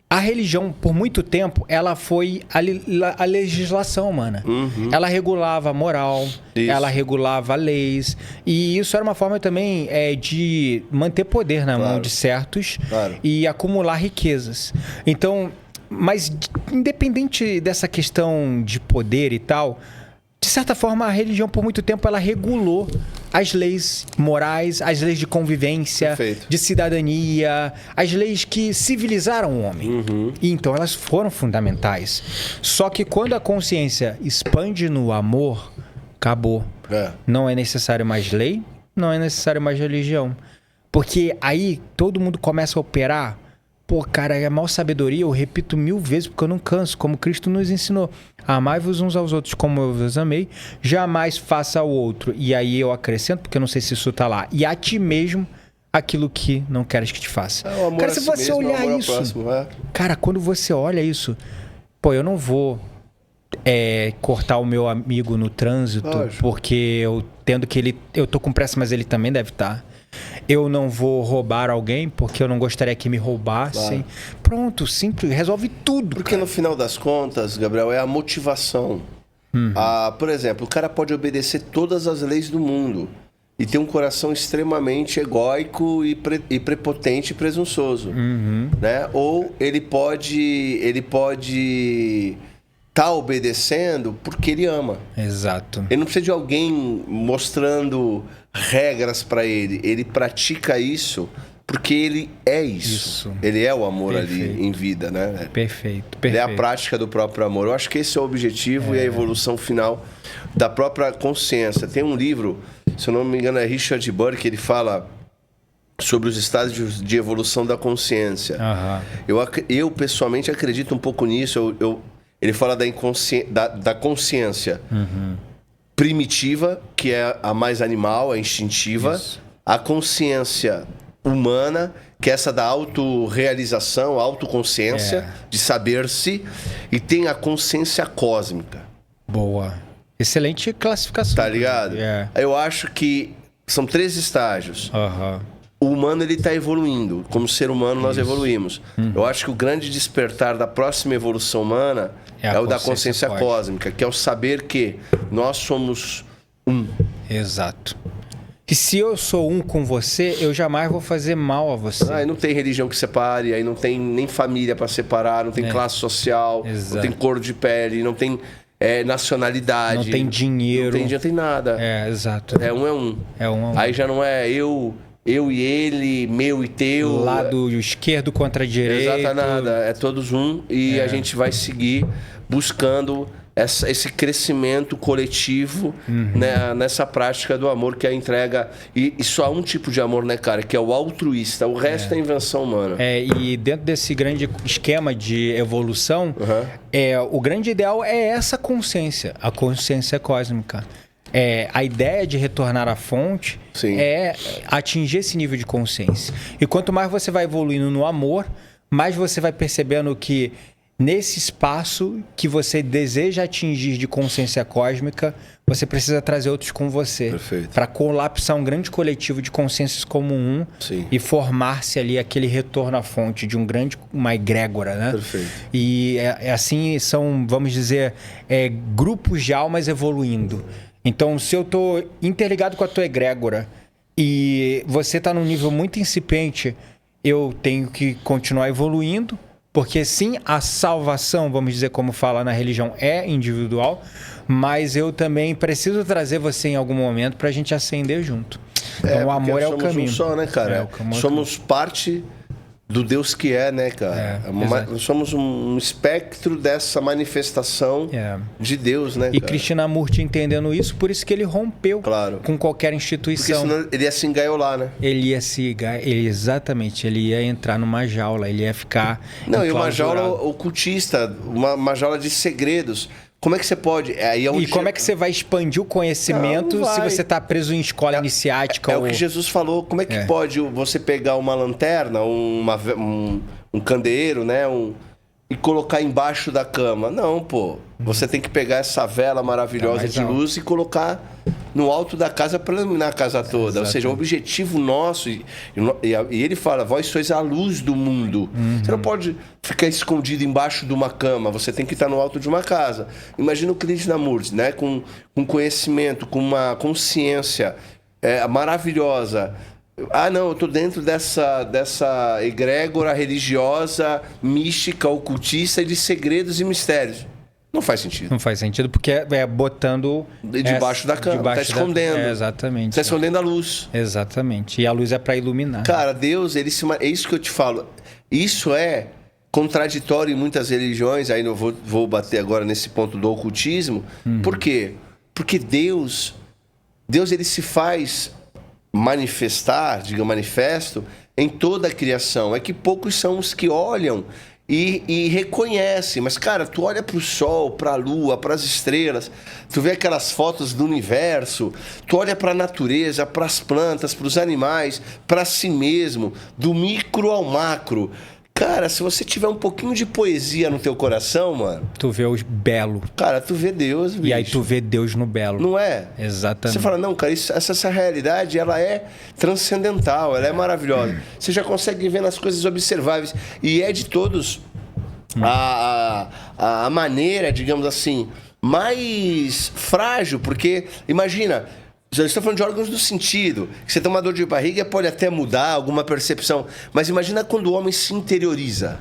a religião, por muito tempo, ela foi a legislação humana. Ela regulava a moral, ela regulava leis. E isso era uma forma também de manter poder na mão de certos e acumular riquezas. Então, mas independente dessa questão de poder e tal, de certa forma, a religião, por muito tempo, ela regulou as leis morais, as leis de convivência, de cidadania, as leis que civilizaram o homem. E então, elas foram fundamentais. Só que quando a consciência expande no amor, acabou. Não é necessário mais lei, não é necessário mais religião. Porque aí, todo mundo começa a operar. Pô, cara, é a maior sabedoria, eu repito 1000 vezes, porque eu não canso, como Cristo nos ensinou. Amai-vos uns aos outros como eu vos amei, jamais faça ao outro. E aí eu acrescento, porque eu não sei se isso tá lá, e a ti mesmo aquilo que não queres que te faça. Cara, se você olhar isso... Cara, quando você olha isso, pô, eu não vou cortar o meu amigo no trânsito, porque eu tô com pressa, mas ele também deve estar. Eu não vou roubar alguém porque eu não gostaria que me roubassem. Pronto, simples, resolve tudo. Porque no final das contas, Gabriel, é a motivação. Por exemplo, o cara pode obedecer todas as leis do mundo e ter um coração extremamente egóico e prepotente e presunçoso. Né? Ou ele pode tá obedecendo porque ele ama. Exato. Ele não precisa de alguém mostrando regras para ele. Ele pratica isso porque ele é isso. Ele é o amor ali em vida, né? Perfeito. Ele é a prática do próprio amor. Eu acho que esse é o objetivo e a evolução final da própria consciência. Tem um livro, se eu não me engano, é Richard Burke, ele fala sobre os estágios de evolução da consciência. Eu pessoalmente acredito um pouco nisso. Ele fala da consciência primitiva, que é a mais animal, a instintiva. Isso. A consciência humana, que é essa da autorrealização, autoconsciência, de saber-se. E tem a consciência cósmica. Boa. Excelente classificação. Tá ligado? Eu acho que são 3 estágios. O humano, ele está evoluindo. Como ser humano, nós evoluímos. Eu acho que o grande despertar da próxima evolução humana é o da consciência cósmica, que é o saber que nós somos um. Exato. Que se eu sou um com você, eu jamais vou fazer mal a você. Aí não tem religião que separe, aí não tem nem família para separar, não tem classe social, não tem cor de pele, não tem nacionalidade. Não tem dinheiro. Não tem nada. Exato. É um. É um. Aí já não é eu e ele, meu e teu. Lado esquerdo contra direito. Exato, nada. É todos um e a gente vai seguir buscando esse crescimento coletivo, né, nessa prática do amor, que é a entrega. E só há um tipo de amor, né, cara? Que é o altruísta. O resto é invenção humana. E dentro desse grande esquema de evolução, o grande ideal é essa consciência, a consciência cósmica. A ideia de retornar à fonte é atingir esse nível de consciência. E quanto mais você vai evoluindo no amor, mais você vai percebendo que nesse espaço que você deseja atingir de consciência cósmica, você precisa trazer outros com você. Perfeito. Para colapsar um grande coletivo de consciências como um. Sim. E formar-se ali aquele retorno à fonte de uma egrégora, né? Perfeito. E assim são, vamos dizer, grupos de almas evoluindo. Então, se eu tô interligado com a tua egrégora e você tá num nível muito incipiente, eu tenho que continuar evoluindo, porque sim, a salvação, vamos dizer como fala na religião, é individual, mas eu também preciso trazer você em algum momento pra gente ascender junto. Então o amor é o caminho. Somos um só, né, cara? Somos parte do Deus que é, né, cara? Somos um espectro dessa manifestação de Deus, né, E cara? Krishnamurti entendendo isso, por isso que ele rompeu com qualquer instituição. Porque senão ele ia se engaiolar, né? Exatamente, ele ia entrar numa jaula, ele ia ficar e uma jaula ocultista, uma jaula de segredos. Como é que você pode... como é que você vai expandir o conhecimento se você está preso em escola iniciática? É o que Jesus falou. Como é que pode você pegar uma lanterna, um candeeiro, né? E colocar embaixo da cama? Não, pô. Você tem que pegar essa vela maravilhosa de luz e colocar no alto da casa para iluminar a casa toda. Exatamente. Ou seja, o objetivo nosso... E ele fala, vós sois a luz do mundo. Você não pode ficar escondido embaixo de uma cama. Você tem que estar no alto de uma casa. Imagina o Krishnamurti, né? Com conhecimento, com uma consciência maravilhosa. Não, eu estou dentro dessa egrégora religiosa, mística, ocultista de segredos e mistérios. Não faz sentido. Não faz sentido porque botando... Debaixo da cama, está escondendo. Exatamente. Está escondendo a luz. Exatamente. E a luz é para iluminar. Cara, Deus, é isso que eu te falo. Isso é contraditório em muitas religiões. Aí eu vou bater agora nesse ponto do ocultismo. Por quê? Porque Deus ele se faz manifestar, manifesto, em toda a criação. É que poucos são os que olham e reconhecem. Mas, cara, tu olha pro sol, pra lua, pras estrelas, tu vê aquelas fotos do universo, tu olha pra natureza, pras plantas, pros animais, pra si mesmo, do micro ao macro. Cara, se você tiver um pouquinho de poesia no teu coração, mano... Tu vê o belo. Cara, tu vê Deus, bicho. E aí tu vê Deus no belo. Não é? Exatamente. Você fala, não, cara, essa realidade, ela é transcendental, ela é maravilhosa. Você já consegue ver nas coisas observáveis. E é de todos a maneira, digamos assim, mais frágil, porque, imagina... Já estou falando de órgãos do sentido. Que você tem uma dor de barriga, pode até mudar alguma percepção. Mas imagina quando o homem se interioriza.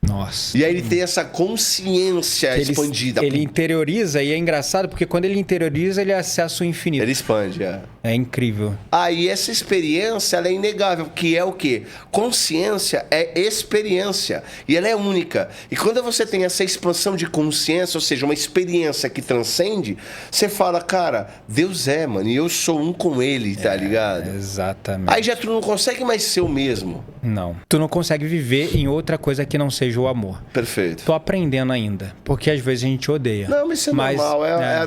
Nossa. E aí ele tem essa consciência expandida. Ele interioriza, e é engraçado porque quando ele interioriza, ele acessa o infinito. Ele expande, É incrível. Aí essa experiência, ela é inegável, que é o quê? Consciência é experiência. E ela é única. E quando você tem essa expansão de consciência, ou seja, uma experiência que transcende, você fala, cara, Deus mano, e eu sou um com Ele, tá ligado? Exatamente. Aí já tu não consegue mais ser o mesmo. Não. Tu não consegue viver em outra coisa que não seja o amor. Perfeito. Tô aprendendo ainda, porque às vezes a gente odeia. Não, mas isso é normal, é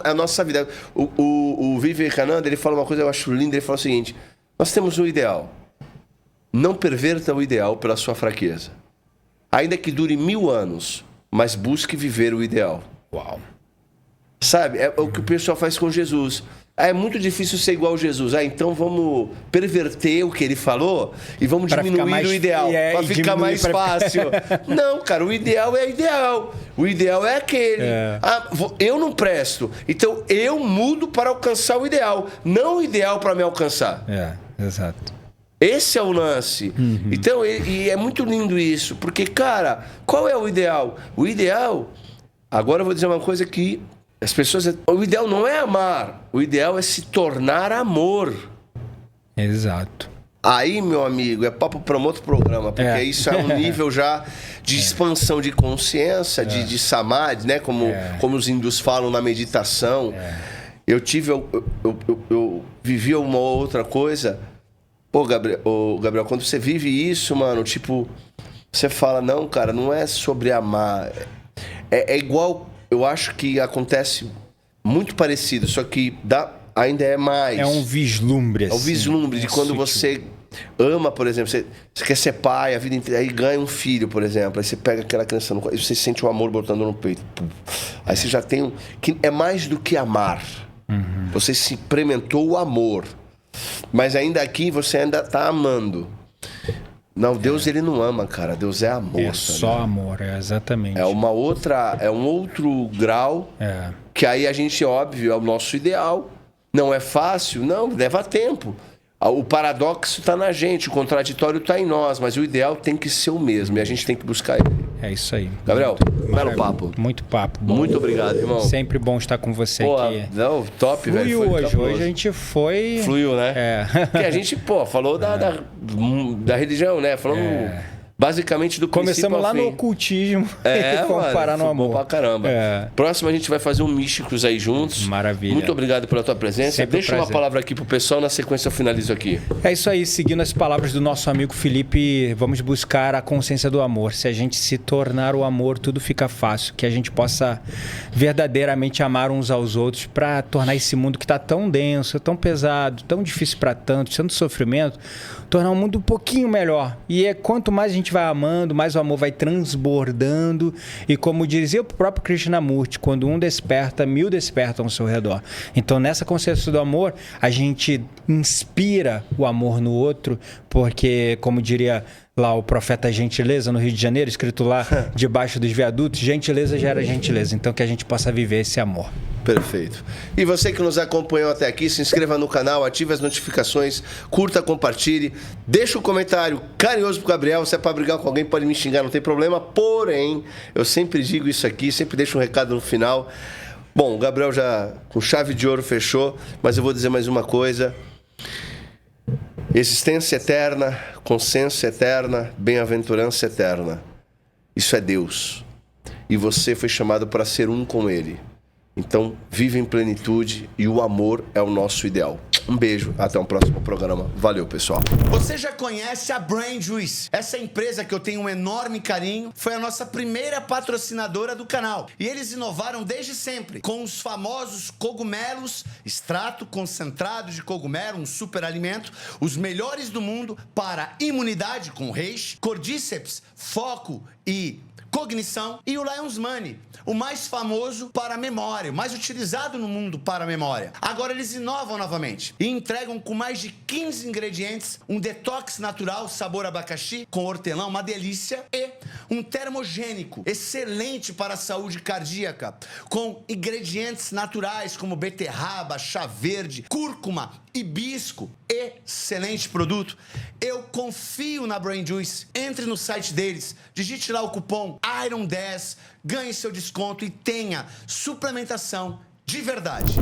a nossa vida. O Vivekananda, ele fala uma coisa que eu acho linda, ele fala o seguinte, nós temos um ideal. Não perverta o ideal pela sua fraqueza. Ainda que dure 1000 anos, mas busque viver o ideal. Uau. Sabe, é o que o pessoal faz com Jesus. É muito difícil ser igual a Jesus. Então vamos perverter o que ele falou e vamos diminuir o ideal para ficar mais fácil. Não, cara, o ideal é ideal. O ideal é aquele. Eu não presto. Então eu mudo para alcançar o ideal, não o ideal para me alcançar. Exato. Esse é o lance. Então, e é muito lindo isso, porque, cara, qual é o ideal? O ideal, agora eu vou dizer uma coisa que as pessoas... O ideal não é amar, o ideal é se tornar amor. Exato. Aí, meu amigo, é papo para um outro programa, porque isso é um nível já de expansão de consciência, de samadhi, né? Como os hindus falam na meditação. Eu vivi uma outra coisa. Pô, Gabriel, quando você vive isso, mano, tipo, você fala, não, cara, não é sobre amar. É igual... Eu acho que acontece muito parecido, só que ainda é mais. É um vislumbre, assim. É um vislumbre de quando você ama, por exemplo, você quer ser pai a vida inteira, aí ganha um filho, por exemplo, aí você pega aquela criança no colo, você sente o amor botando no peito. Aí você já tem que é mais do que amar. Você se experimentou o amor. Mas ainda aqui você ainda está amando. Não, Deus ele não ama, cara. Deus é amor. É só amor, exatamente. É um outro grau que aí a gente, óbvio, é o nosso ideal. Não é fácil? Não, leva tempo. O paradoxo está na gente, o contraditório está em nós, mas o ideal tem que ser o mesmo e a gente tem que buscar ele. É isso aí. Gabriel, belo papo. Muito papo. Bom. Muito obrigado, irmão. Sempre bom estar com você aqui. Não, top, velho. Hoje a gente foi... Fluiu, né? Porque a gente, falou da religião, né? Falamos basicamente do princípio Começamos lá ao fim. no ocultismo e fomos parar no amor. Bom pra caramba. Próximo a gente vai fazer um Místicos aí juntos. Maravilha. Muito obrigado pela tua presença. Sempre Deixa uma palavra aqui pro pessoal, na sequência eu finalizo aqui. É isso aí, seguindo as palavras do nosso amigo Felipe, vamos buscar a consciência do amor. Se a gente se tornar o amor, tudo fica fácil. Que a gente possa verdadeiramente amar uns aos outros para tornar esse mundo que está tão denso, tão pesado, tão difícil para tanto, tanto sofrimento, tornar o mundo um pouquinho melhor. E quanto mais a gente vai amando, mais o amor vai transbordando. E como dizia o próprio Krishnamurti, quando um desperta, 1000 despertam ao seu redor. Então, nessa consciência do amor, a gente inspira o amor no outro, porque, como diria lá o profeta Gentileza, no Rio de Janeiro, escrito lá debaixo dos viadutos, gentileza gera gentileza. Então, que a gente possa viver esse amor. Perfeito. E você que nos acompanhou até aqui, se inscreva no canal, ative as notificações, curta, compartilhe, deixa um comentário carinhoso pro Gabriel. Se é pra brigar com alguém, pode me xingar, não tem problema. Porém, eu sempre digo isso aqui, sempre deixo um recado no final. Bom, o Gabriel já com chave de ouro fechou, mas eu vou dizer mais uma coisa. Existência eterna, consciência eterna, bem-aventurança eterna. Isso é Deus. E você foi chamado para ser um com Ele. Então, vive em plenitude e o amor é o nosso ideal. Um beijo, até o próximo programa. Valeu, pessoal. Você já conhece a Brain Juice? Essa empresa que eu tenho um enorme carinho foi a nossa primeira patrocinadora do canal. E eles inovaram desde sempre com os famosos cogumelos, extrato concentrado de cogumelo, um super alimento, os melhores do mundo para imunidade com reishi, cordíceps, foco e cognição, e o Lion's Money, o mais famoso para a memória, o mais utilizado no mundo para a memória. Agora eles inovam novamente e entregam com mais de 15 ingredientes, um detox natural sabor abacaxi com hortelã, uma delícia, e um termogênico excelente para a saúde cardíaca, com ingredientes naturais como beterraba, chá verde, cúrcuma, hibisco. Excelente produto. Eu confio na Brain Juice. Entre no site deles, digite lá o cupom IRON10, ganhe seu desconto e tenha suplementação de verdade.